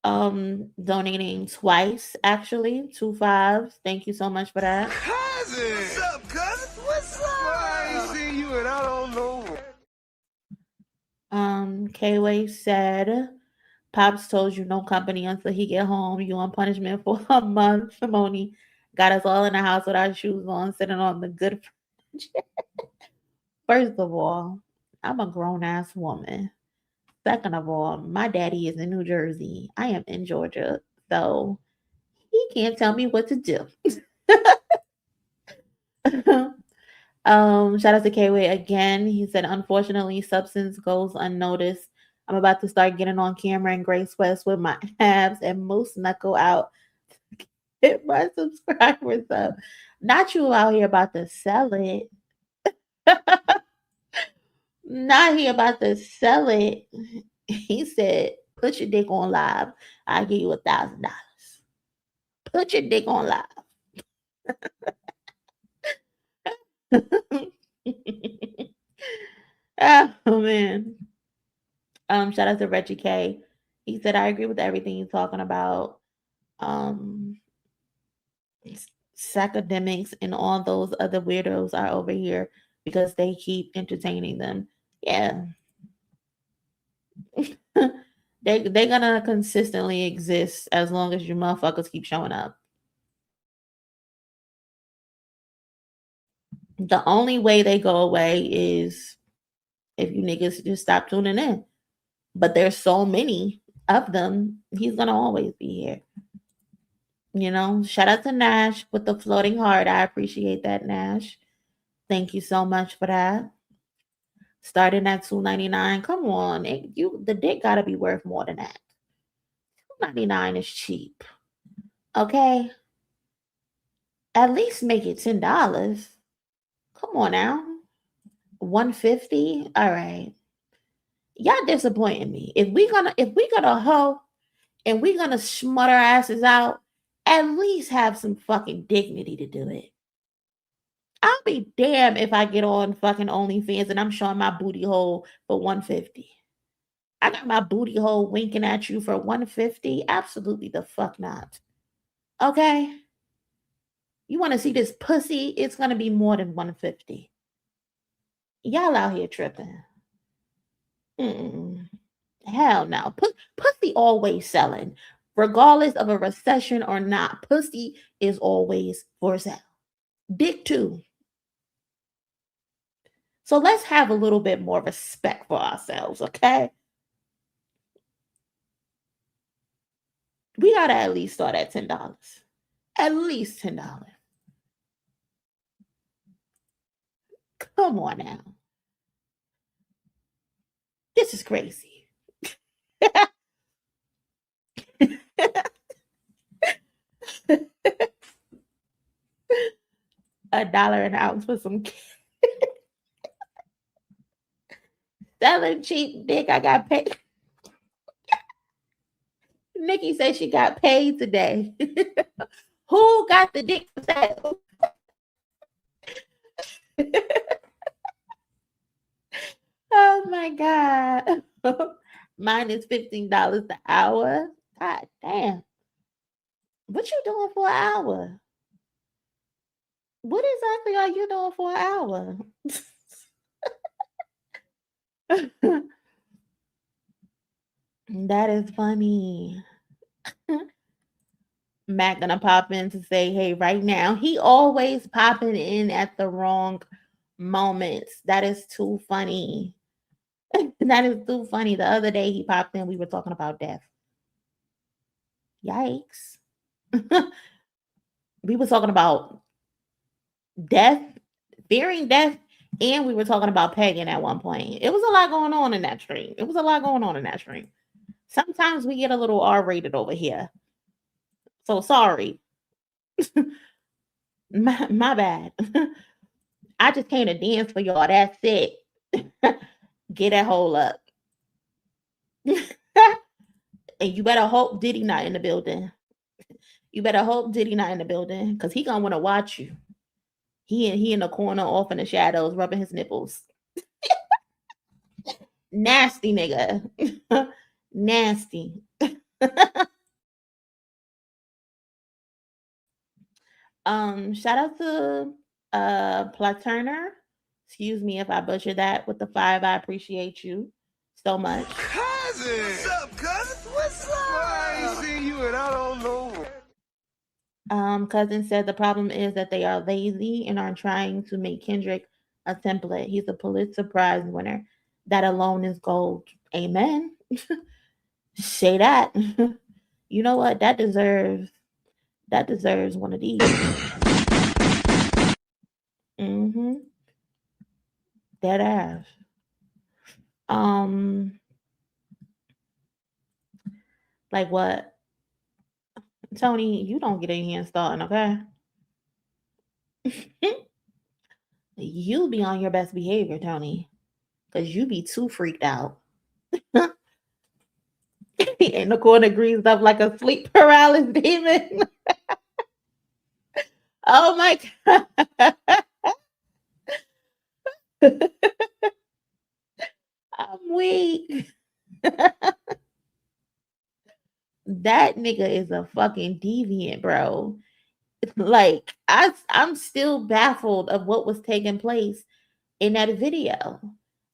Donating twice, actually. 2 5s. Thank you so much for that. Cousin! What's up, cousin? What's up? I ain't seen you and I don't know. K Way said Pops told you no company until he get home. You on punishment for a month. Monie got us all in the house with our shoes on, sitting on the good furniture. First of all, I'm a grown ass woman. Second of all, my daddy is in New Jersey. I am in Georgia, so he can't tell me what to do. Shout out to K-Way again. He said, unfortunately, substance goes unnoticed. I'm about to start getting on camera in gray sweats with my abs and moose knuckle out. Hit my subscribers up. Not you out here about to sell it. Not he about to sell it. He said, put your dick on live. I'll give you $1,000. Put your dick on live. Oh man. Shout out to Reggie K. He said, I agree with everything you're talking about. Academics and all those other weirdos are over here because they keep entertaining them. Yeah. They're gonna consistently exist as long as you motherfuckers keep showing up. The only way they go away is if you niggas just stop tuning in. But there's so many of them, he's gonna always be here. Shout out to Nash with the floating heart. I appreciate that, Nash. Thank you so much for that. Starting at $2.99. Come on, the dick gotta be worth more than that. $2.99 is cheap. Okay. At least make it $10. Come on now. 150. All right. Y'all disappointing me. If we gonna hoe and we gonna smut our asses out, at least have some fucking dignity to do it. I'll be damned if I get on fucking OnlyFans and I'm showing my booty hole for 150. I got my booty hole winking at you for 150. Absolutely the fuck not. Okay? You want to see this pussy? It's gonna be more than 150. Y'all out here tripping. Mm-mm. Hell no. Pussy always selling. Regardless of a recession or not, pussy is always for sale. Dick too. So let's have a little bit more respect for ourselves, okay? We gotta at least start at $10. At least $10. Come on now. This is crazy. $1 an ounce for some selling cheap dick. I got paid. Nikki said she got paid today. Who got the dick for sale? Oh my God. Mine is $15 the hour. God damn. What you doing for an hour? What exactly are you doing for an hour? That is funny. Matt gonna pop in to say, hey, right now. He always popping in at the wrong moments. That is too funny. That is too funny. The other day he popped in, we were talking about death. Yikes. We were talking about death, fearing death, and we were talking about pegging at one point. It was a lot going on in that stream. Sometimes we get a little R-rated over here. So sorry. my bad. I just came to dance for y'all. That's it. Get that hole up. And you better hope Diddy not in the building. Because he gonna want to watch you. He in the corner off in the shadows rubbing his nipples. Nasty nigga. Nasty. Shout out to Platurner. Excuse me if I butcher that with the 5. I appreciate you so much. Cousin! What's up, cousin? What's up? I ain't seen you and I don't know. Cousin said the problem is that they are lazy and are trying to make Kendrick a template. He's a Pulitzer Prize winner. That alone is gold. Amen. Say that. You know what? That deserves one of these. Mm-hmm. Dead ass. Like what? Tony, you don't get in here and starting, okay? You be on your best behavior, Tony. Because you be too freaked out. In the corner greased up like a sleep paralysis demon. Oh my God. I'm weak. That nigga is a fucking deviant, bro. Like I'm still baffled of what was taking place in that video.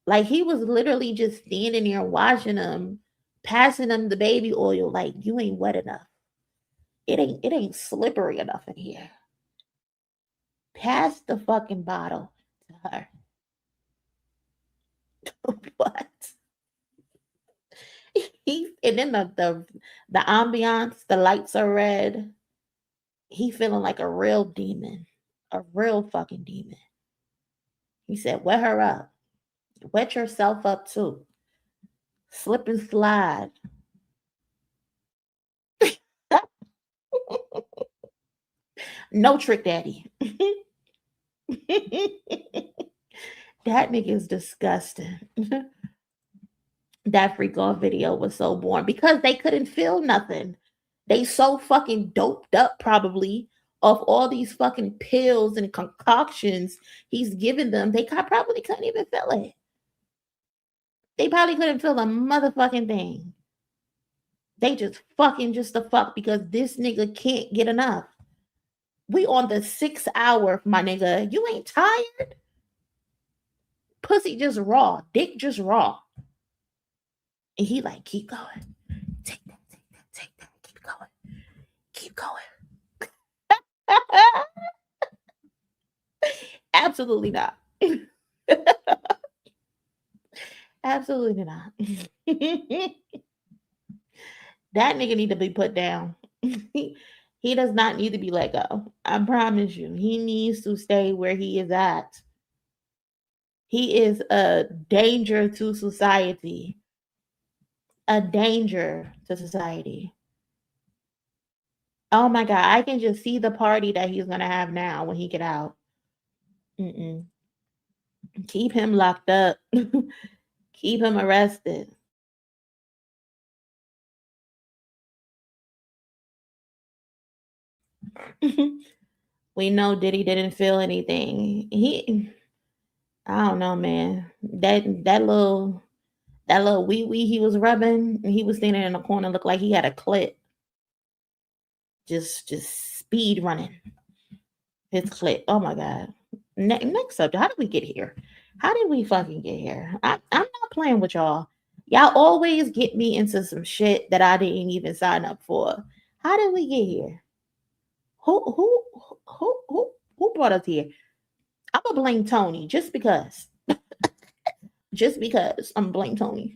Like he was literally just standing there watching him, passing him the baby oil. Like you ain't wet enough. It ain't slippery enough in here. Pass the fucking bottle to her. What? And then the ambiance, the lights are red. He feeling like a real demon, a real fucking demon. He said, "Wet her up, wet yourself up too, slip and slide." No Trick Daddy. That nigga is disgusting. That freak off video was so boring because they couldn't feel nothing. They so fucking doped up probably of all these fucking pills and concoctions he's giving them. They probably couldn't even feel it. They probably couldn't feel a motherfucking thing. They just fucking just the fuck because this nigga can't get enough. We on the 6 hour, my nigga. You ain't tired? Pussy just raw. Dick just raw. And he like, keep going. Take that, take that, take that. Keep going. Keep going. Absolutely not. Absolutely not. That nigga need to be put down. He does not need to be let go. I promise you. He needs to stay where he is at. He is a danger to society. A danger to society. Oh my God. I can just see the party that he's going to have now when he get out. Mm-mm. Keep him locked up. Keep him arrested. We know Diddy didn't feel anything. I don't know, man. That little wee wee he was rubbing, he was standing in the corner, looked like he had a clit. Just speed running his clit. Oh my God. Next subject. How did we get here? How did we fucking get here? I'm not playing with y'all. Y'all always get me into some shit that I didn't even sign up for. How did we get here? Who brought us here? I'm gonna blame Tony just because. Just because I'm blame Tony.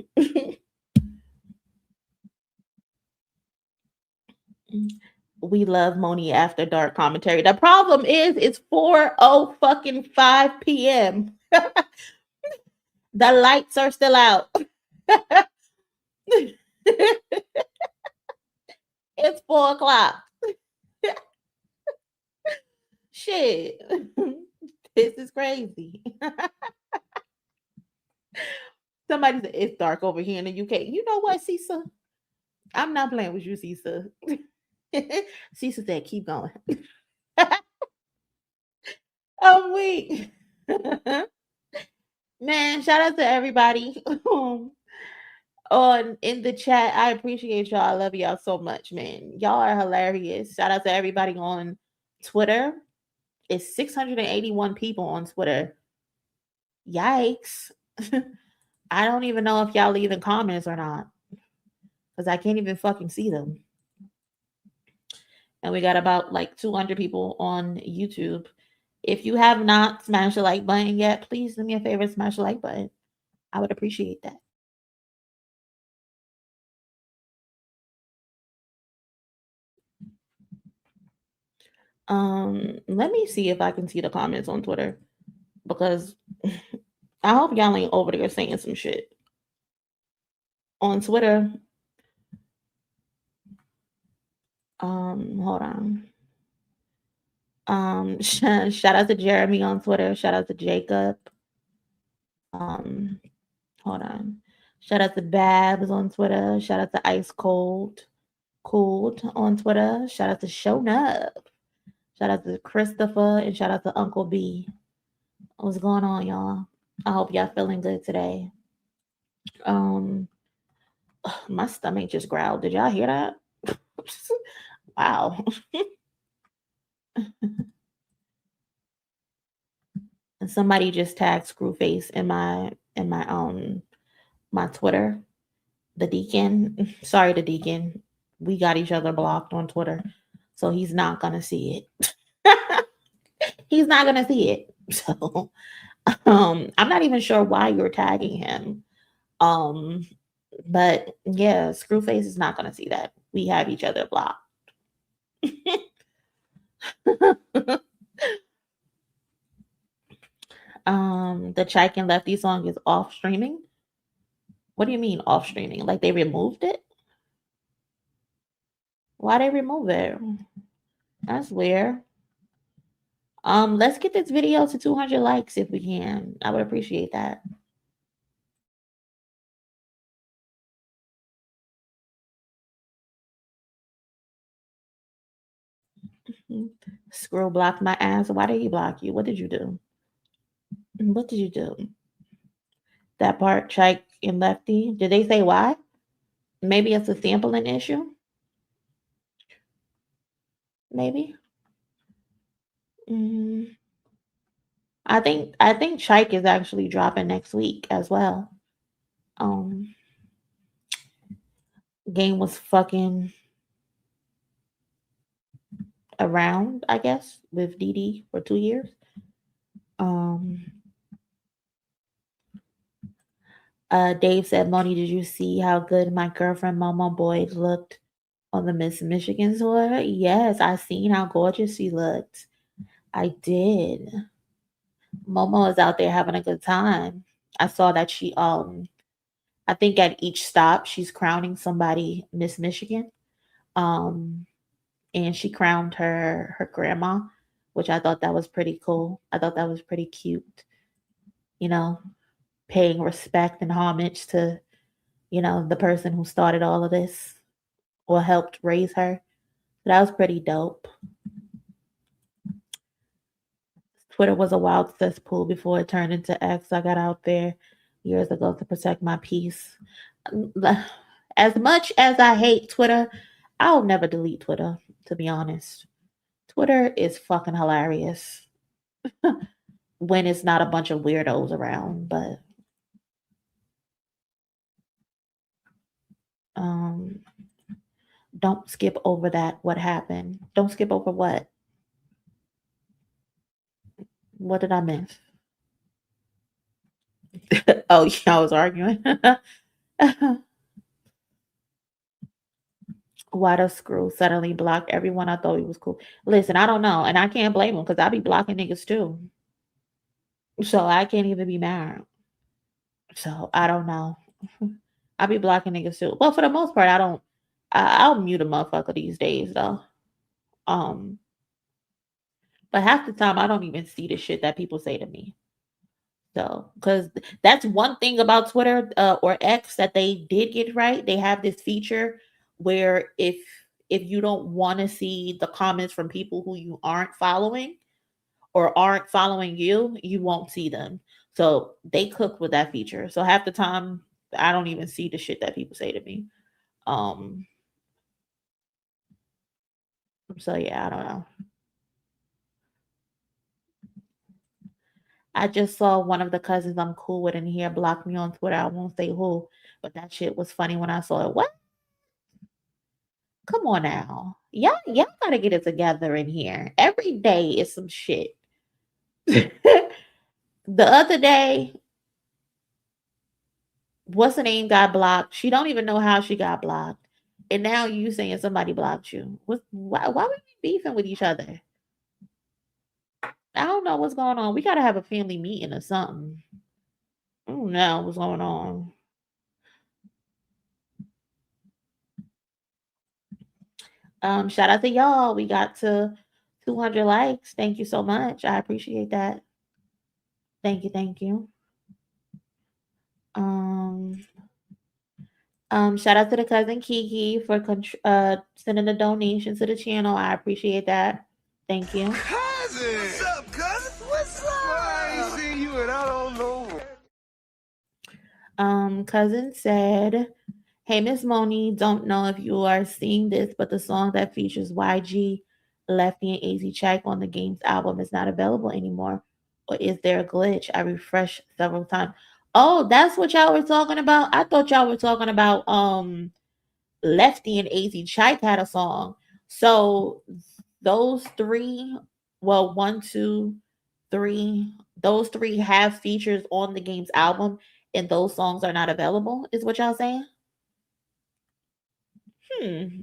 We love Monie after dark commentary. The problem is it's 4:05 p.m. The lights are still out. It's 4 o'clock. Shit. This is crazy. Somebody said it's dark over here in the UK. You know what, Cisa? I'm not playing with you, Cisa. Cisa said, keep going. I'm weak. Man, shout out to everybody on in the chat. I appreciate y'all. I love y'all so much, man. Y'all are hilarious. Shout out to everybody on Twitter. It's 681 people on Twitter. Yikes. I don't even know if y'all leaving comments or not. Because I can't even fucking see them. And we got about like 200 people on YouTube. If you have not smashed the like button yet, please do me a favor, smash the like button. I would appreciate that. Let me see if I can see the comments on Twitter because I hope y'all ain't over there saying some shit on Twitter. Hold on. Shout out to Jeremy on Twitter. Shout out to Jacob. Hold on. Shout out to Babs on Twitter. Shout out to Ice Cold on Twitter. Shout out to Shownup. Shout out to Christopher and shout out to Uncle B. What's going on, y'all? I hope y'all feeling good today. My stomach just growled. Did y'all hear that? Wow. And somebody just tagged Screwface in my my Twitter. The Deacon. Sorry, the Deacon. We got each other blocked on Twitter. So he's not gonna see it. He's not gonna see it. So I'm not even sure why you're tagging him. But yeah, Screwface is not gonna see that. We have each other blocked. The Chike and Lefty song is off streaming. What do you mean off streaming? Like they removed it? Why they remove it? That's weird. Let's get this video to 200 likes if we can. I would appreciate that. Screw blocked my ass. Why did he block you? What did you do? What did you do? That part, Chike and Lefty. Did they say why? Maybe it's a sampling issue. Maybe. Mm, I think Chike is actually dropping next week as well. Um, Game was fucking around, I guess, with Dee for 2 years. Um, Dave said, Monie, did you see how good my girlfriend Mama Boyd looked on the Miss Michigan tour? Yes, I seen how gorgeous she looked. I did. Momo is out there having a good time. I saw that I think at each stop she's crowning somebody Miss Michigan. Um and she crowned her grandma, which I thought that was pretty cool. I thought that was pretty cute. You know, paying respect and homage to, the person who started all of this or helped raise her. That was pretty dope. Twitter was a wild cesspool before it turned into X. I got out there years ago to protect my peace. As much as I hate Twitter, I'll never delete Twitter, to be honest. Twitter is fucking hilarious when it's not a bunch of weirdos around, but um don't skip over that. What happened? Don't skip over what? What did I miss? Oh, yeah, I was arguing. Why does Screw suddenly block everyone? I thought he was cool. Listen, I don't know, and I can't blame him because I be blocking niggas too. So I can't even be mad. So I don't know. I be blocking niggas too. Well, for the most part, I don't. I'll mute a motherfucker these days though. Um, but half the time I don't even see the shit that people say to me. So, because that's one thing about Twitter or X that they did get right. They have this feature where if you don't want to see the comments from people who you aren't following or aren't following you, you won't see them. So they cook with that feature. So half the time I don't even see the shit that people say to me. Um, so yeah, I don't know. I just saw one of the cousins I'm cool with in here block me on Twitter. I won't say who, but that shit was funny when I saw it. What? Come on now. Y'all gotta get it together in here. Every day is some shit. The other day, what's her name got blocked. She don't even know how she got blocked. And now you saying somebody blocked you. Why would we beefing with each other? I don't know what's going on. We gotta have a family meeting or something. I don't know what's going on. Shout out to y'all. We got to 200 likes. Thank you so much. I appreciate that. Thank you, thank you. Um, Shout out to the cousin Kiki for sending a donation to the channel. I appreciate that. Thank you. Cousin! What's up, cousin? What's up? I ain't seen you and I don't know. Cousin said, "Hey, Miss Monie, don't know if you are seeing this, but the song that features YG, Lefty, and AZ Check on the Games album is not available anymore. Or is there a glitch? I refreshed several times. Oh, that's what y'all were talking about. I thought y'all were talking about Lefty and AZ Check had a song. So those three, well, one, two, three, those three have features on the Games album, and those songs are not available. Is what y'all saying? Hmm.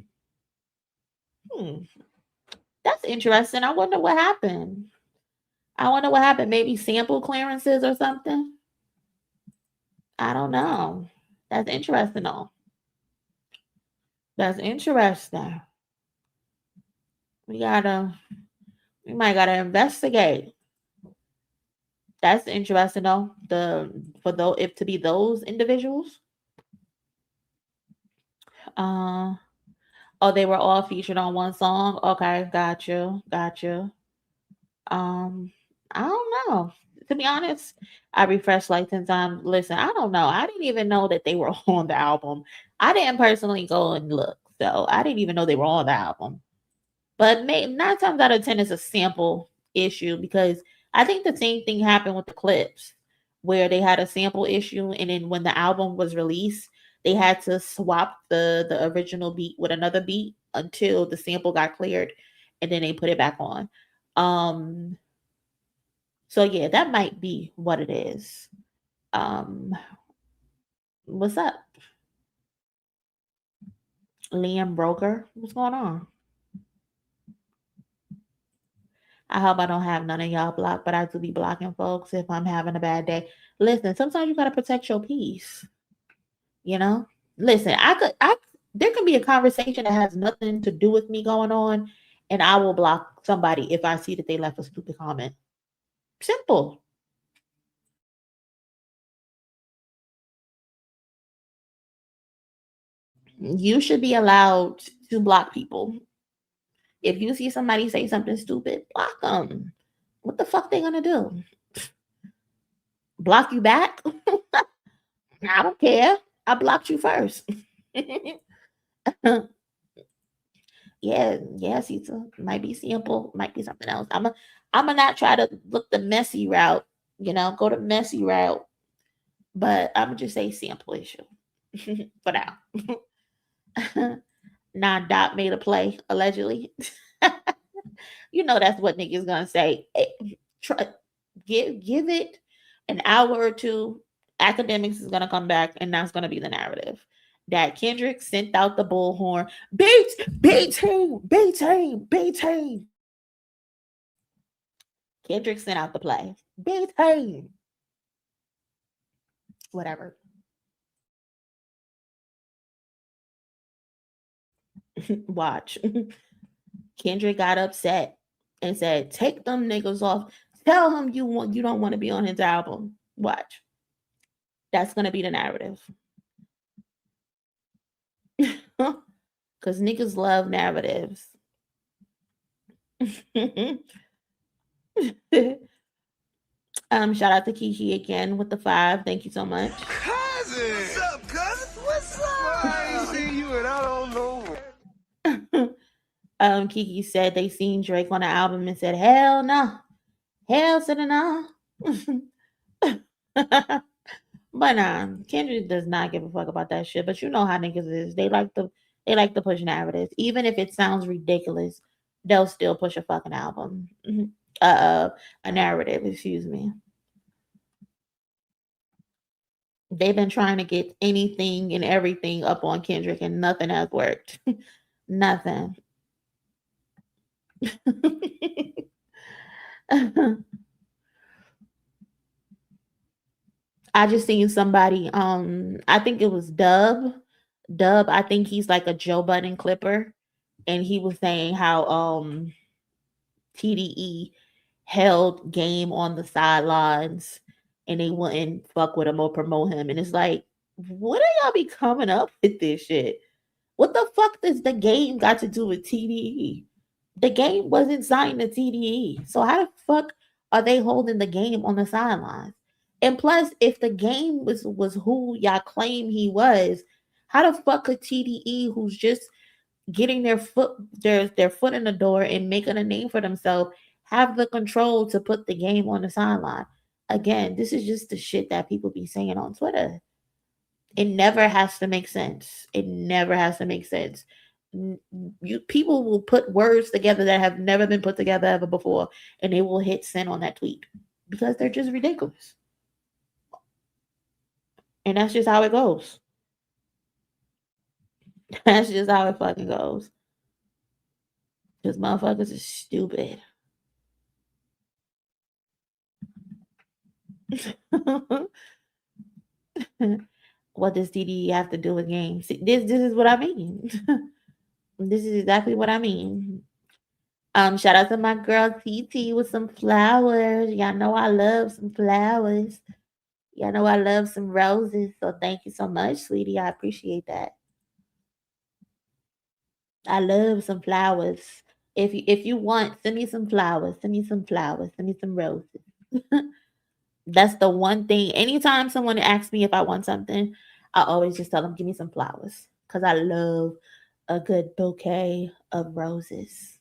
Hmm. That's interesting. I wonder what happened. I wonder what happened. Maybe sample clearances or something. I don't know. That's interesting though. That's interesting. We gotta You might gotta investigate. That's interesting though. The for though if to be those individuals. Uh oh, they were all featured on one song. Okay, got you, got you. Um, I don't know. To be honest, I refreshed like 10 times. Listen, I don't know. I didn't even know that they were on the album. I didn't personally go and look, so I didn't even know they were on the album. But 9 times out of 10 is a sample issue because I think the same thing happened with the clips where they had a sample issue and then when the album was released, they had to swap the original beat with another beat until the sample got cleared and then they put it back on. Um so yeah, that might be what it is. Um what's up? Liam Broker? What's going on? I hope I don't have none of y'all blocked, but I do be blocking folks if I'm having a bad day. Listen, sometimes you gotta protect your peace, you know? Listen, I there can be a conversation that has nothing to do with me going on, and I will block somebody if I see that they left a stupid comment. Simple. You should be allowed to block people. If you see somebody say something stupid, block them. What the fuck they gonna do? Block you back? I don't care. I blocked you first. Yeah, yeah, Caesar. Might be simple, might be something else. I'm gonna not try to look the messy route, go the messy route, but I'm gonna just say sample issue for now. Nah, Dot made a play allegedly. That's what niggas gonna say. Try, give it an hour or two. Academics is gonna come back, and that's gonna be the narrative. That Kendrick sent out the bullhorn. B team. Kendrick sent out the play. B team. Whatever. Watch. Kendrick got upset and said, "Take them niggas off. Tell him you don't want to be on his album." Watch. That's gonna be the narrative. Cause niggas love narratives. Shout out to Kiki again with the 5. Thank you so much. Cousin! What's up, cousin? What's up? I ain't seen you and I don't know. Kiki said they seen Drake on the album and said, "Hell no, hell to the no." But Kendrick does not give a fuck about that shit. But you know how niggas is. They like to push narratives, even if it sounds ridiculous. They'll still push a fucking album. A narrative. Excuse me. They've been trying to get anything and everything up on Kendrick, and nothing has worked. Nothing. I just seen somebody. I think it was Dub. Dub. I think he's like a Joe Budden clipper, and he was saying how TDE held Game on the sidelines, and they wouldn't fuck with him or promote him. And it's like, what are y'all be coming up with this shit? What the fuck does the Game got to do with TDE? The Game wasn't signed to TDE. So how the fuck are they holding the Game on the sidelines? And plus, if the Game was who y'all claim he was, how the fuck could TDE, who's just getting their foot in the door and making a name for themselves, have the control to put the Game on the sideline? Again, this is just the shit that people be saying on Twitter. It never has to make sense. It never has to make sense. People will put words together that have never been put together ever before, and they will hit send on that tweet because they're just ridiculous. And that's just how it goes. That's just how it fucking goes. Because motherfuckers is stupid. What does DD have to do with games? See, this is what I mean. This is exactly what I mean. Shout out to my girl TT with some flowers. Y'all know I love some flowers. Y'all know I love some roses. So thank you so much, sweetie. I appreciate that. I love some flowers. If you want, send me some flowers. Send me some flowers. Send me some roses. That's the one thing. Anytime someone asks me if I want something, I always just tell them, give me some flowers. Because I love a good bouquet of roses.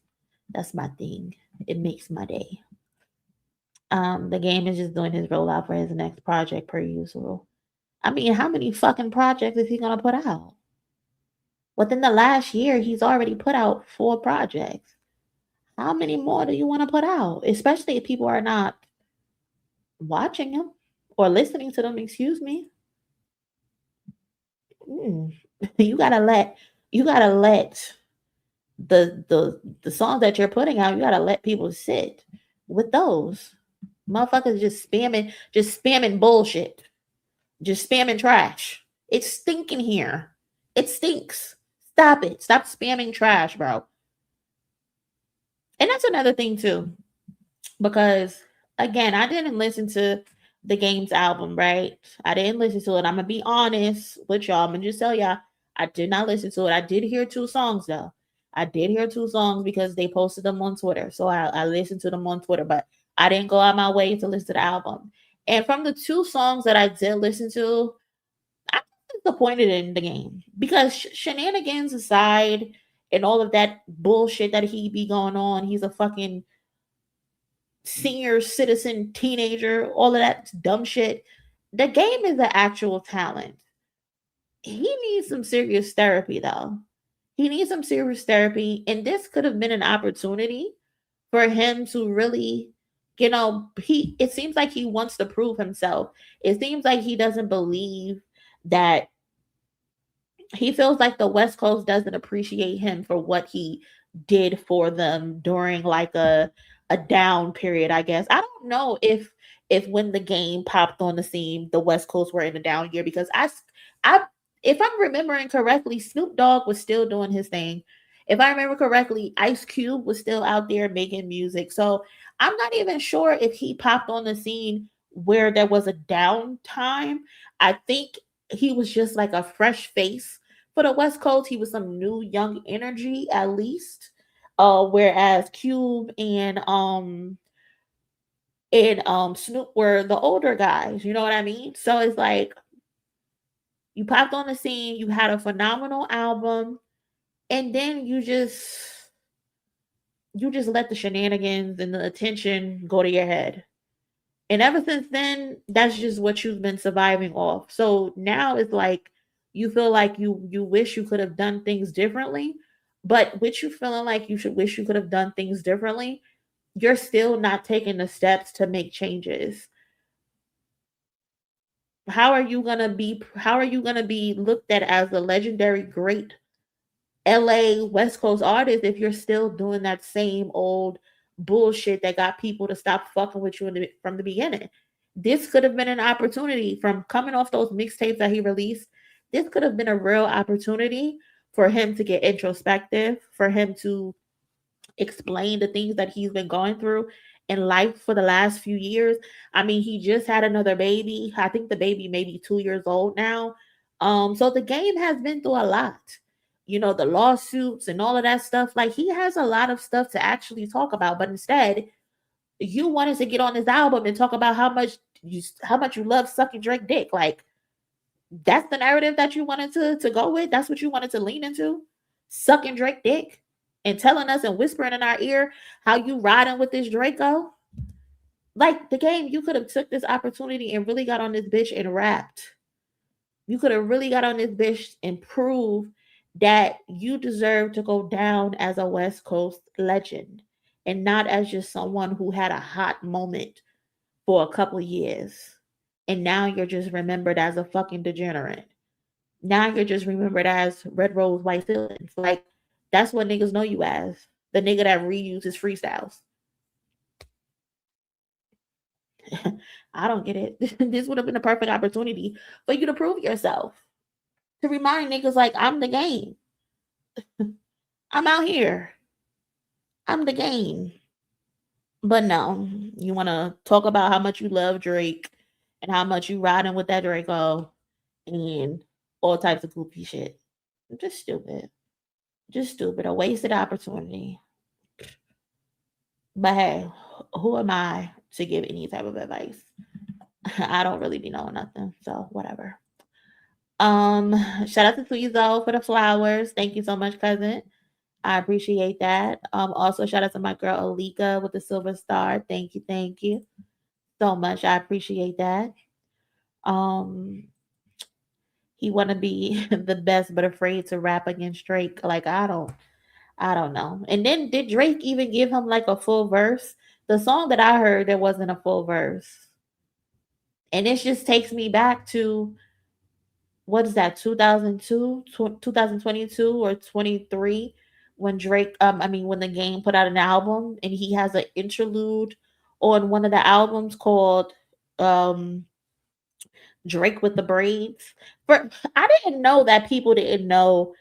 That's my thing. It makes my day. The game is just doing his rollout for his next project per usual. I mean, how many fucking projects is he gonna put out? Within the last year, he's already put out 4 projects. How many more do you want to put out? Especially if people are not watching him or listening to them, excuse me. Mm. You gotta let the songs that you're putting out, you gotta let people sit with those. Motherfuckers just spamming bullshit. Just spamming trash. It's stinking here. It stinks. Stop it. Stop spamming trash, bro. And that's another thing too. Because again, I didn't listen to the Game's album, right? I didn't listen to it. I'm gonna be honest with y'all. I'm gonna just tell y'all, I did not listen to it. I did hear 2 songs though. I did hear 2 songs because they posted them on Twitter. So I listened to them on Twitter, but I didn't go out my way to listen to the album. And from the 2 songs that I did listen to, I'm disappointed in the game because shenanigans aside and all of that bullshit that he be going on, he's a fucking senior citizen teenager, all of that dumb shit. The game is an actual talent. He needs some serious therapy though. He needs some serious therapy, and this could have been an opportunity for him to really, he it seems like he wants to prove himself. It seems like he doesn't believe that he feels like the West Coast doesn't appreciate him for what he did for them during like a down period, I guess. I don't know if when the game popped on the scene, the West Coast were in a down year because I if I'm remembering correctly, Snoop Dogg was still doing his thing. If I remember correctly, Ice Cube was still out there making music. So I'm not even sure if he popped on the scene where there was a downtime. I think he was just like a fresh face for the West Coast. He was some new young energy at least. Whereas Cube and Snoop were the older guys, you know what I mean? So it's like you popped on the scene, you had a phenomenal album, and then you just let the shenanigans and the attention go to your head. And ever since then, that's just what you've been surviving off. So now it's like you feel like you wish you could have done things differently, but with you feeling like you should wish you could have done things differently, you're still not taking the steps to make changes. How are you gonna be looked at as a legendary great LA West Coast artist if you're still doing that same old bullshit that got people to stop fucking with you from the beginning? This could have been an opportunity from coming off those mixtapes that he released. This could have been a real opportunity for him to get introspective, for him to explain the things that he's been going through in life for the last few years. I mean, he just had another baby. I think the baby may be 2 years old now. So the game has been through a lot. The lawsuits and all of that stuff. Like he has a lot of stuff to actually talk about, but instead, you wanted to get on this album and talk about how much you love sucking Drake dick. Like that's the narrative that you wanted to go with. That's what you wanted to lean into, sucking Drake dick and telling us and whispering in our ear how you riding with this Draco. Like the game, you could have took this opportunity and really got on this bitch and rapped. You could have really got on this bitch and proved that you deserve to go down as a West Coast legend and not as just someone who had a hot moment for a couple years. And now you're just remembered as a fucking degenerate. Now you're just remembered as Red Rose White Ceilings. Like that's what niggas know you as. The nigga that reuses freestyles. I don't get it. This would have been a perfect opportunity for you to prove yourself. To remind niggas like I'm the game. I'm out here. I'm the game. But no, you want to talk about how much you love Drake and how much you riding with that Draco and all types of goofy shit. Just stupid. Just stupid. A wasted opportunity. But hey, who am I to give any type of advice? I don't really be knowing nothing. So whatever. Um, Shout out to Tweezo for the flowers. Thank you so much, cousin. I appreciate that. Also shout out to my girl Alika with the silver star. Thank you so much. I appreciate that. Um, he want to be the best, but afraid to rap against Drake. Like I don't know. And then did Drake even give him like a full verse? The song that I heard, there wasn't a full verse, and it just takes me back to what is that 2002, 2022 or 23 when Drake I mean when the game put out an album and he has an interlude on one of the albums called um Drake with the braids. For I didn't know that people didn't know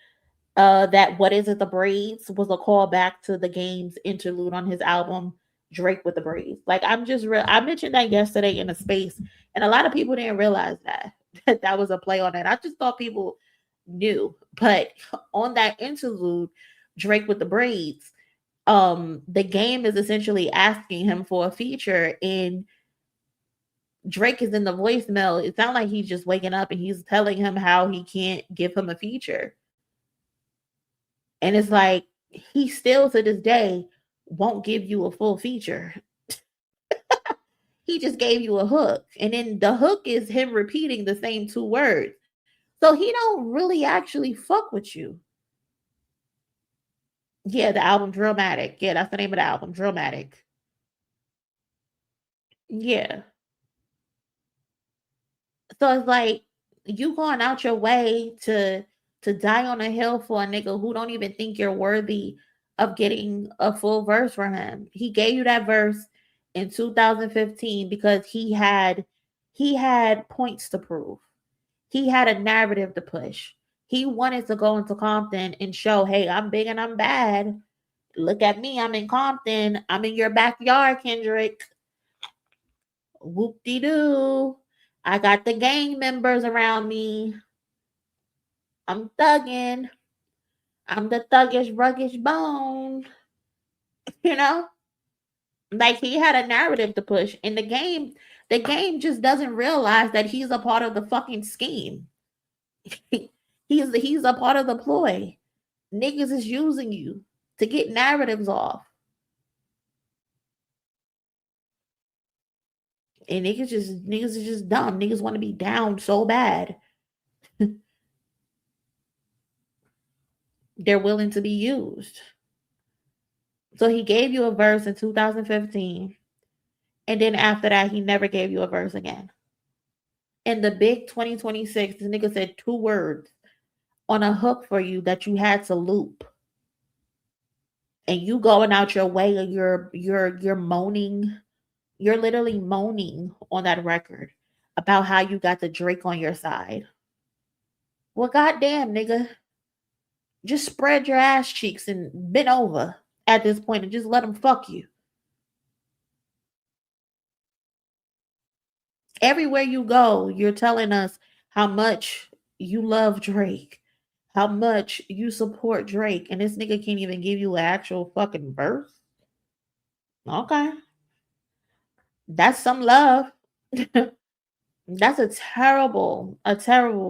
that What Is It the Braids was a callback to the game's interlude on his album Drake with the Braids. Like I'm just real I mentioned that yesterday in a space and a lot of people didn't realize that that was a play on it. I just thought people knew. But on that interlude Drake with the Braids, the game is essentially asking him for a feature and Drake is in the voicemail. It sounds like he's just waking up and he's telling him how he can't give him a feature. And it's like he still to this day won't give you a full feature. He just gave you a hook. And then the hook is him repeating the same two words. So he don't really actually fuck with you. Yeah, the album Drillmatic. Yeah, that's the name of the album, Drillmatic. Yeah. So it's like you going out your way to die on a hill for a nigga who don't even think you're worthy of getting a full verse from him. He gave you that verse in 2015 because he had points to prove. He had a narrative to push. He wanted to go into Compton and show, hey, I'm big and I'm bad. Look at me, I'm in Compton. I'm in your backyard, Kendrick. Whoop de doo. I got the gang members around me. I'm thugging. I'm the thuggish, ruggish bone. You know? Like he had a narrative to push. And the game just doesn't realize that he's a part of the fucking scheme. he's a part of the ploy. Niggas is using you to get narratives off. And niggas is just dumb. Niggas want to be down so bad. They're willing to be used. So he gave you a verse in 2015, and then after that, he never gave you a verse again. In the big 2026, this nigga said two words on a hook for you that you had to loop, and you going out your way, and you're moaning, you're literally moaning on that record about how you got the Drake on your side. Well, goddamn, nigga, just spread your ass cheeks and bend over at this point and just let him fuck you. Everywhere you go, you're telling us how much you love Drake, how much you support Drake, and this nigga can't even give you an actual fucking verse. Okay, that's some love. That's a terrible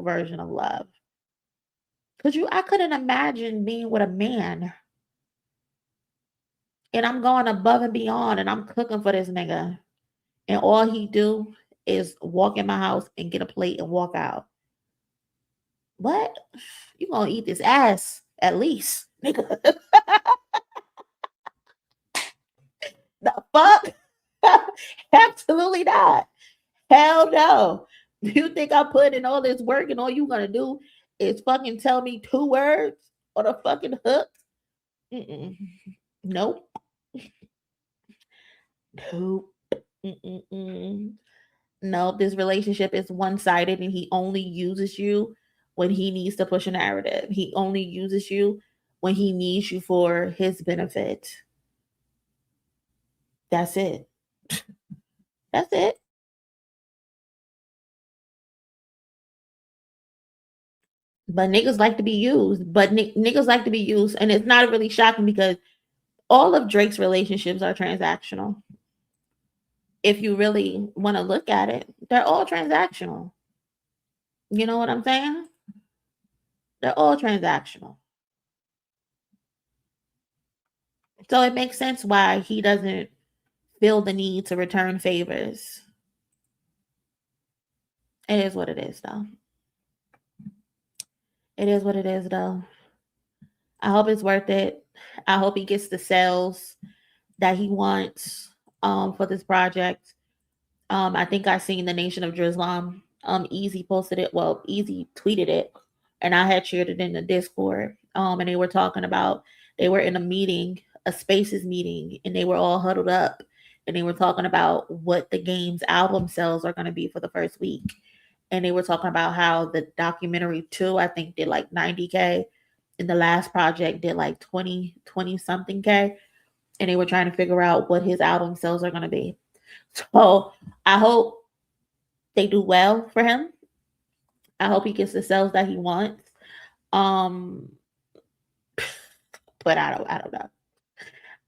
version of love. I couldn't imagine being with a man and I'm going above and beyond and I'm cooking for this nigga, and all he do is walk in my house and get a plate and walk out. What? You gonna eat this ass at least, nigga? The fuck? Absolutely not. Hell no. You think I put in all this work and all you gonna do is fucking tell me two words on a fucking hook? Mm-mm. Nope. Nope. Mm-mm-mm. No, this relationship is one sided and he only uses you when he needs to push a narrative. He only uses you when he needs you for his benefit. That's it. That's it. But niggas like to be used. But niggas like to be used, and it's not really shocking because all of Drake's relationships are transactional. If you really want to look at it, they're all transactional. You know what I'm saying? They're all transactional. So it makes sense why he doesn't feel the need to return favors. It is what it is, though. It is what it is, though. I hope it's worth it. I hope he gets the sales that he wants for this project. I think I seen the Nation of Drizlam. Easy posted it. Well, Easy tweeted it, and I had shared it in the Discord. And they were talking about they were in a meeting, a Spaces meeting, and they were all huddled up, and they were talking about what the game's album sales are going to be for the first week. And they were talking about how the documentary 2, I think, did like 90K, and the last project did like 20 something K. And they were trying to figure out what his album sales are going to be. So I hope they do well for him. I hope he gets the sales that he wants. Um, but I don't know.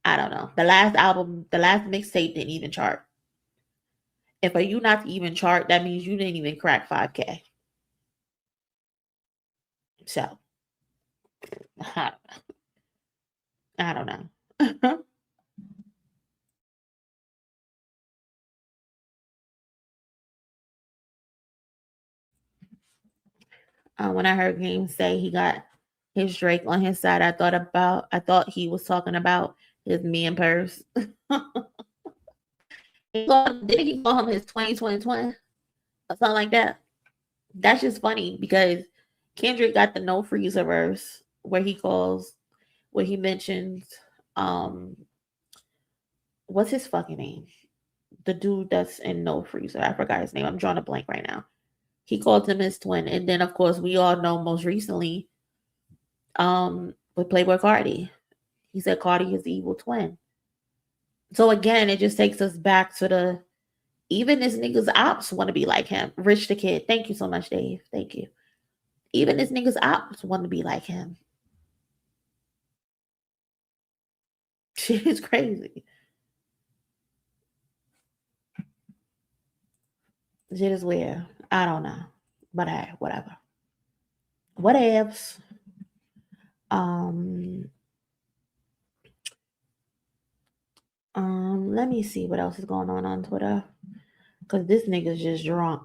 I don't know. The last album, the last mixtape didn't even chart. And for you not to even chart, that means you didn't even crack 5K. So I don't know. When I heard Game say he got his Drake on his side, I thought he was talking about his man purse. Did he call him his 2020 twin or something like that? That's just funny because Kendrick got the No Freezer verse where he mentions um what's his fucking name? The dude that's in No Freezer. I forgot his name. I'm drawing a blank right now. He called him his twin. And then of course we all know most recently with Playboy Cardi. He said Cardi is the evil twin. So again, it just takes us back to the even this nigga's ops want to be like him. Rich the Kid. Thank you so much, Dave. Thank you. Even this nigga's ops want to be like him. Shit is crazy. Shit is weird. I don't know. But hey, whatever. What ifs? Um, let me see what else is going on Twitter. Cause this nigga's just drunk.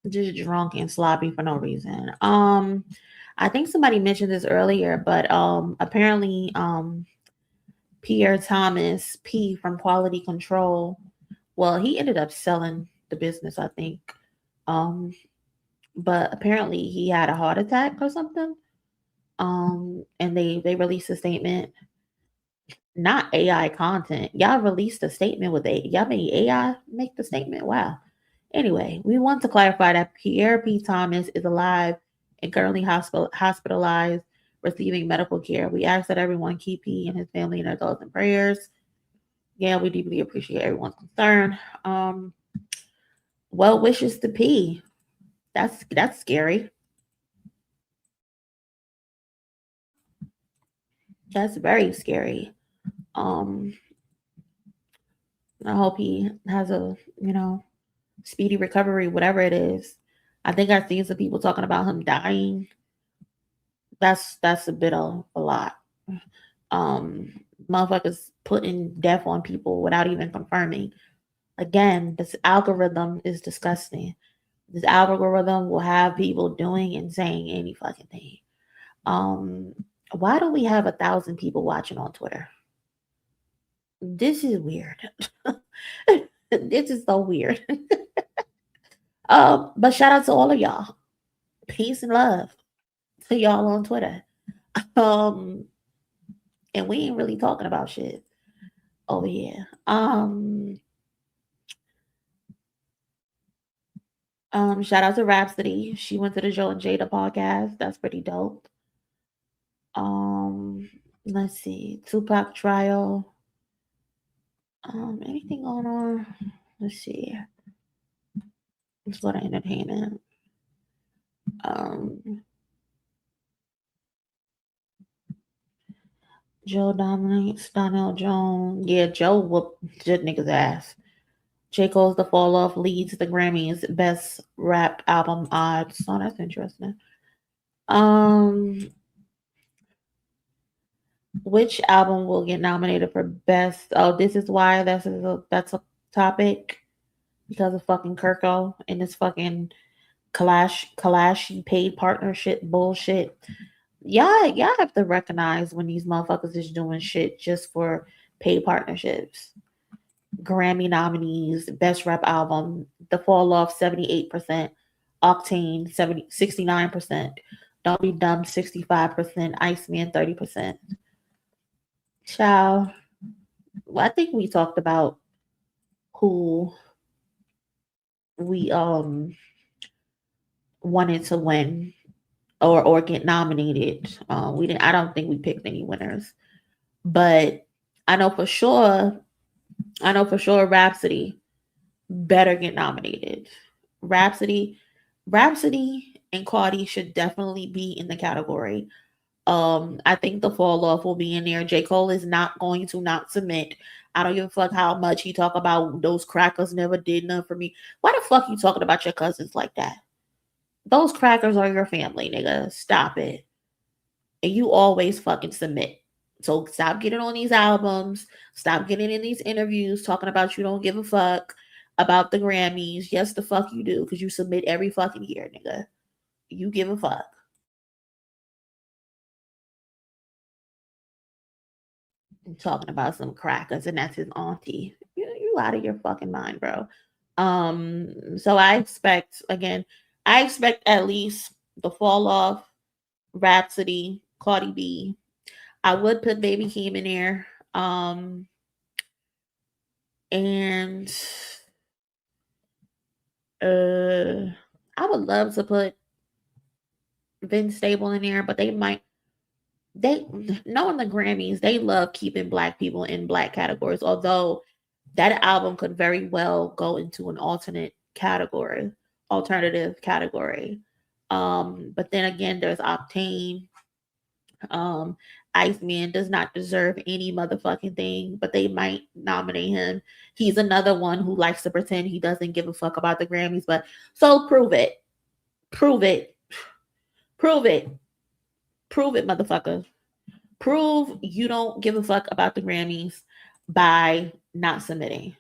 Just drunk and sloppy for no reason. I think somebody mentioned this earlier, but apparently Pierre Thomas P from Quality Control. Well, he ended up selling the business, I think. But apparently he had a heart attack or something. And they released a statement. Not AI content. Y'all released a statement with y'all made AI make the statement. Wow. Anyway, we want to clarify that Pierre P. Thomas is alive and currently hospitalized, receiving medical care. We ask that everyone keep he and his family and their thoughts and prayers. Yeah, we deeply appreciate everyone's concern. Well wishes to P. That's scary. That's very scary. Um, I hope he has a speedy recovery, whatever it is. I think I've seen some people talking about him dying. That's a bit of a lot. Motherfuckers putting death on people without even confirming. Again, this algorithm is disgusting. This algorithm will have people doing and saying any fucking thing. Why do we have 1,000 people watching on Twitter? This is weird. This is so weird. But shout out to all of y'all. Peace and love to y'all on Twitter. And we ain't really talking about shit over here. Shout out to Rhapsody. She went to the Joe and Jada podcast. That's pretty dope. Um, let's see. Tupac trial. Anything going on? Let's see. Let's go to entertainment. Um, Joe dominates Donnell Jones. Yeah, Joe whooped that nigga's ass. J. Cole's The Fall Off leads the Grammys Best Rap Album odds. Oh, that's interesting. Um, which album will get nominated for best? Oh, this is why that's a topic because of fucking Kirko and this fucking Kalashi paid partnership bullshit. Y'all have to recognize when these motherfuckers is doing shit just for paid partnerships. Grammy nominees, Best Rap Album, The Fall Off 78%, Octane 69%, Don't Be Dumb 65%, Iceman 30%. Child, well, I think we talked about who we wanted to win or get nominated. We didn't. I don't think we picked any winners, but I know for sure. I know for sure Rhapsody better get nominated. Rhapsody, Rhapsody and Cardi should definitely be in the category. I think the fall off will be in there. J. Cole is not going to not submit. I don't give a fuck how much he talk about those crackers never did nothing for me. Why the fuck you talking about your cousins like that? Those crackers are your family, nigga. Stop it. And you always fucking submit. So stop getting on these albums. Stop getting in these interviews talking about you don't give a fuck about the Grammys. Yes, the fuck you do, because you submit every fucking year, nigga. You give a fuck. Talking about some crackers and that's his auntie. You out of your fucking mind, bro. So I expect again, I expect at least the fall off, Rhapsody, Cardi B. I would put Baby Keem in there. And I would love to put Vince Stable in there, but they knowing the Grammys, they love keeping black people in black categories, although that album could very well go into an alternative category. But then again, there's Octane. Um, Iceman does not deserve any motherfucking thing, but they might nominate him. He's another one who likes to pretend he doesn't give a fuck about the Grammys, but so prove it. Prove it. Prove it. Prove it, motherfucker. Prove you don't give a fuck about the Grammys by not submitting.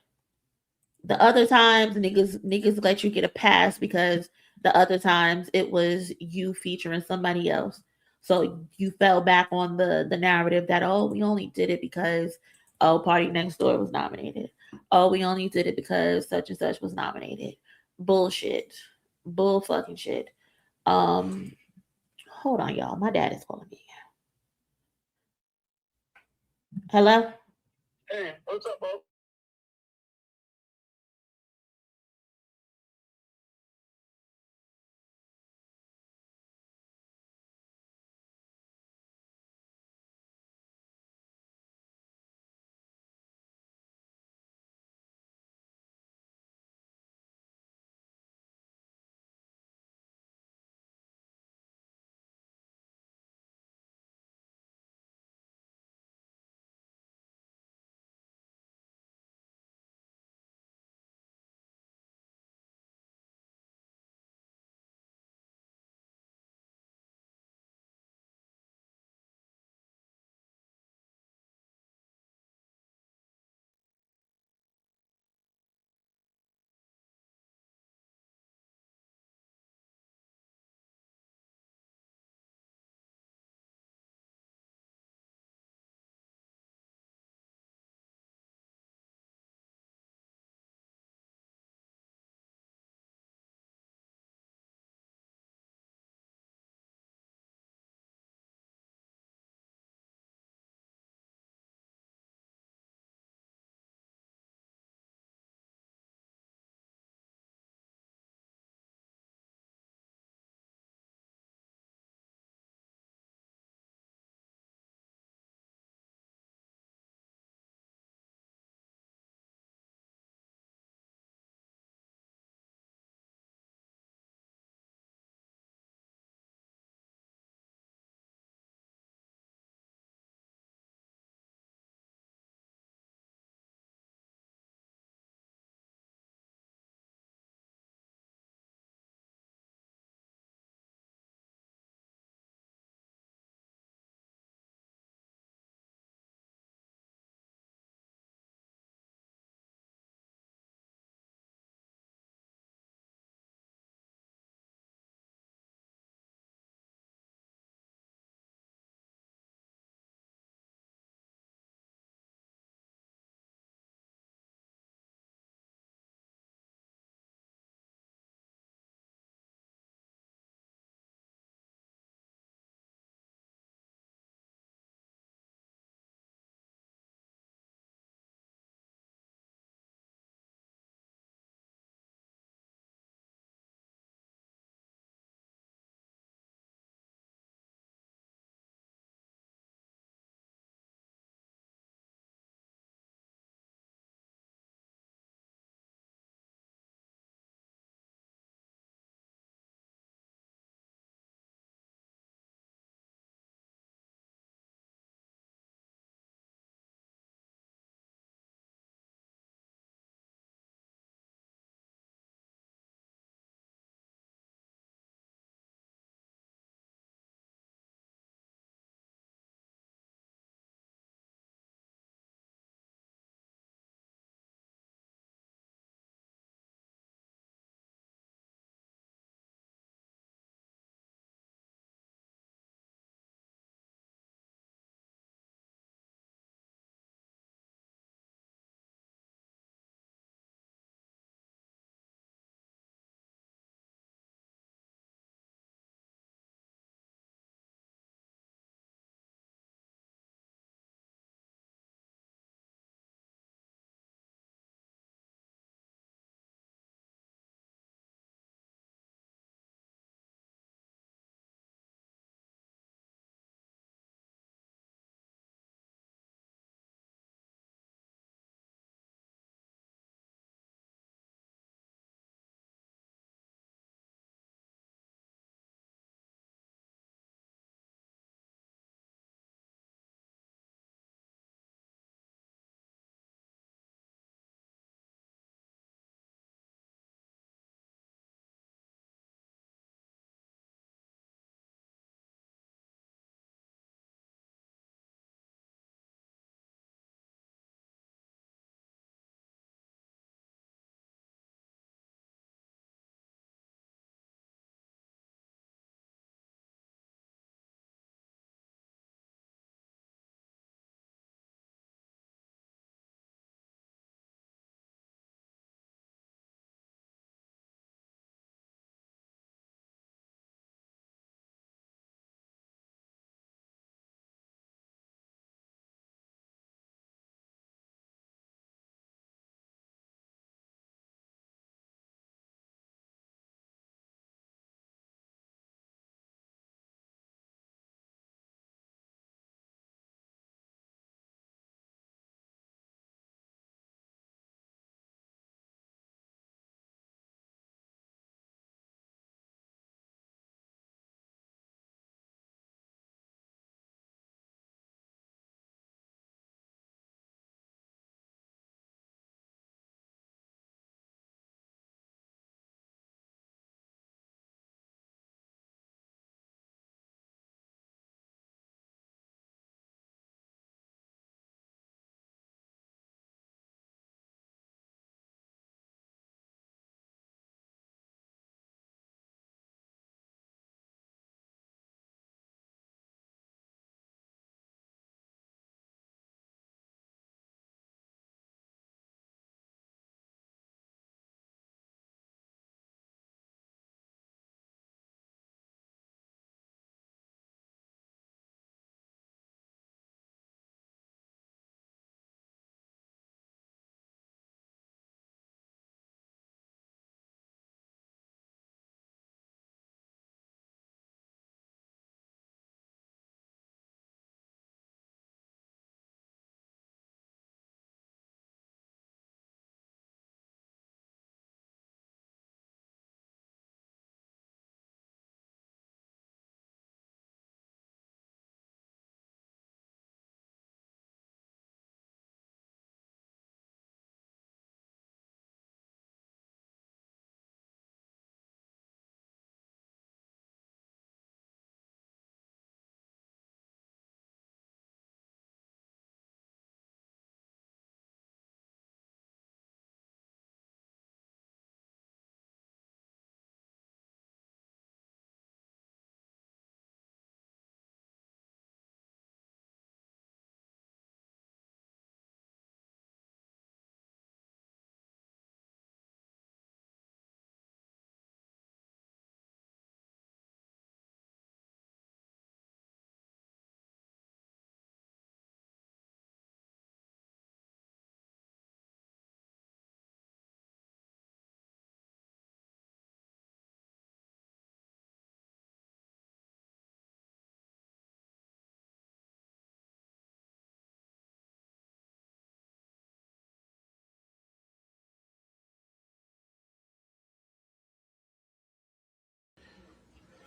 The other times niggas let you get a pass because the other times it was you featuring somebody else. So you fell back on the narrative that oh we only did it because oh Party Next Door was nominated. Oh we only did it because such and such was nominated. Bullshit. Bull fucking shit. Um hold on y'all. My dad is calling me. Hello? Hey, what's up, bro?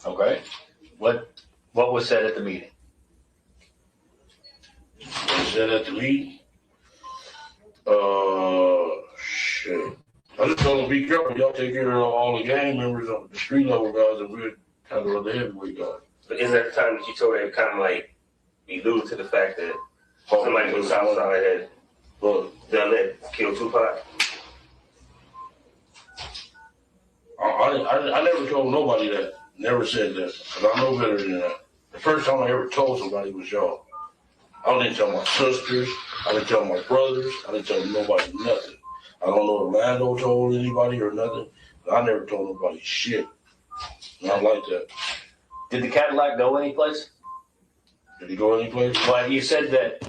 Okay. What was said at the meeting? They said at the meeting, shit. I just told them, be careful, y'all take care of all the gang members, the street level guys, and we're handling the heavyweight guys. But isn't that the time that you told her to kind of like allude to the fact that somebody from Southside had done that, killed Tupac? I never told nobody that. Never said that. Because I know better than that. The first time I ever told somebody was y'all. I didn't tell my sisters. I didn't tell my brothers. I didn't tell nobody nothing. I don't know if Lando told anybody or nothing. I never told nobody shit. Not like that. Did the Cadillac go anyplace? Did he go anyplace? Well, you said that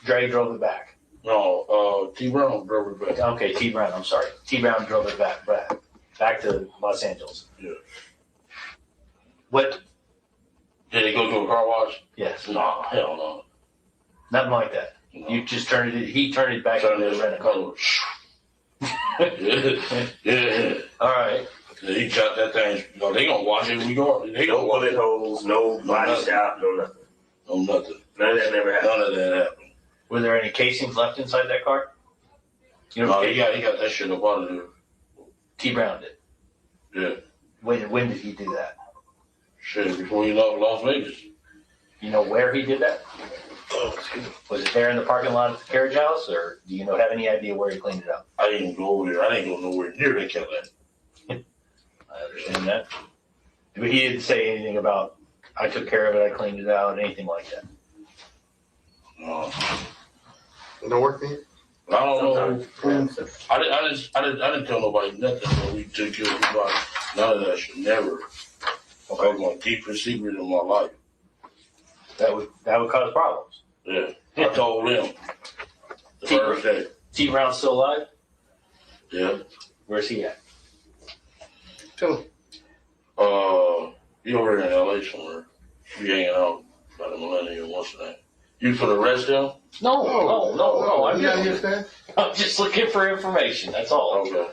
Dre drove it back. No, T Brown drove it back. Okay, T Brown. I'm sorry. T Brown drove it back to Los Angeles. Yeah. What? Did he go to a car wash? Yes. No, hell no. Nothing like that. No. You just turned it. He turned it back Turned into it the rent-a-car. Yeah. All right. He shot that thing. No, they gonna wash it when we go. They No gonna wash bullet it. holes, no body nothing. shot, no nothing. No nothing. None of that never happened. None of that happened. Were there any casings left inside that car? You know, No, he got that shit up out of there. T Brown did. Yeah. When did he do that? Shit, before he left Las Vegas. You know where he did that? Was it there in the parking lot at the carriage house, or do you have any idea where he cleaned it up? I didn't go over there. I didn't go nowhere near that Cadillac. I understand that. But he didn't say anything about, I took care of it, I cleaned it out, anything like that. No. It don't work for you? I don't know. Sometimes. I didn't tell nobody nothing when we took care of anybody. None of that shit. Never. That was my deepest secret in my life. That would cause problems. Yeah. I told them the first day. T Brown's still alive? Yeah. Where's he at? Tell him. He over here in LA somewhere. We hanging out by the Millennium. What's the name? You for the rest of them? No. I'm not here, Stan. I'm just looking for information. That's all. Okay.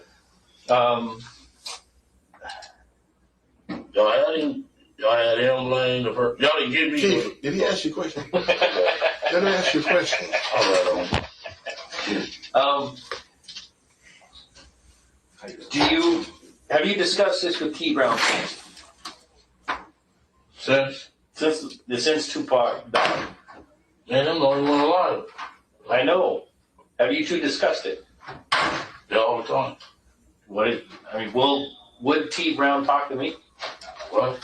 Y'all had him laying the first. Y'all didn't give me. Chief, did he ask you a question? Let me ask you a question. All right. Have you discussed this with T Brown since Tupac died? Man, I'm the only one alive. I know. Have you two discussed it? Yeah, all the time. Would T Brown talk to me? What?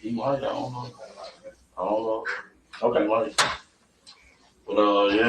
He might. I don't know. Okay. He might. But yeah.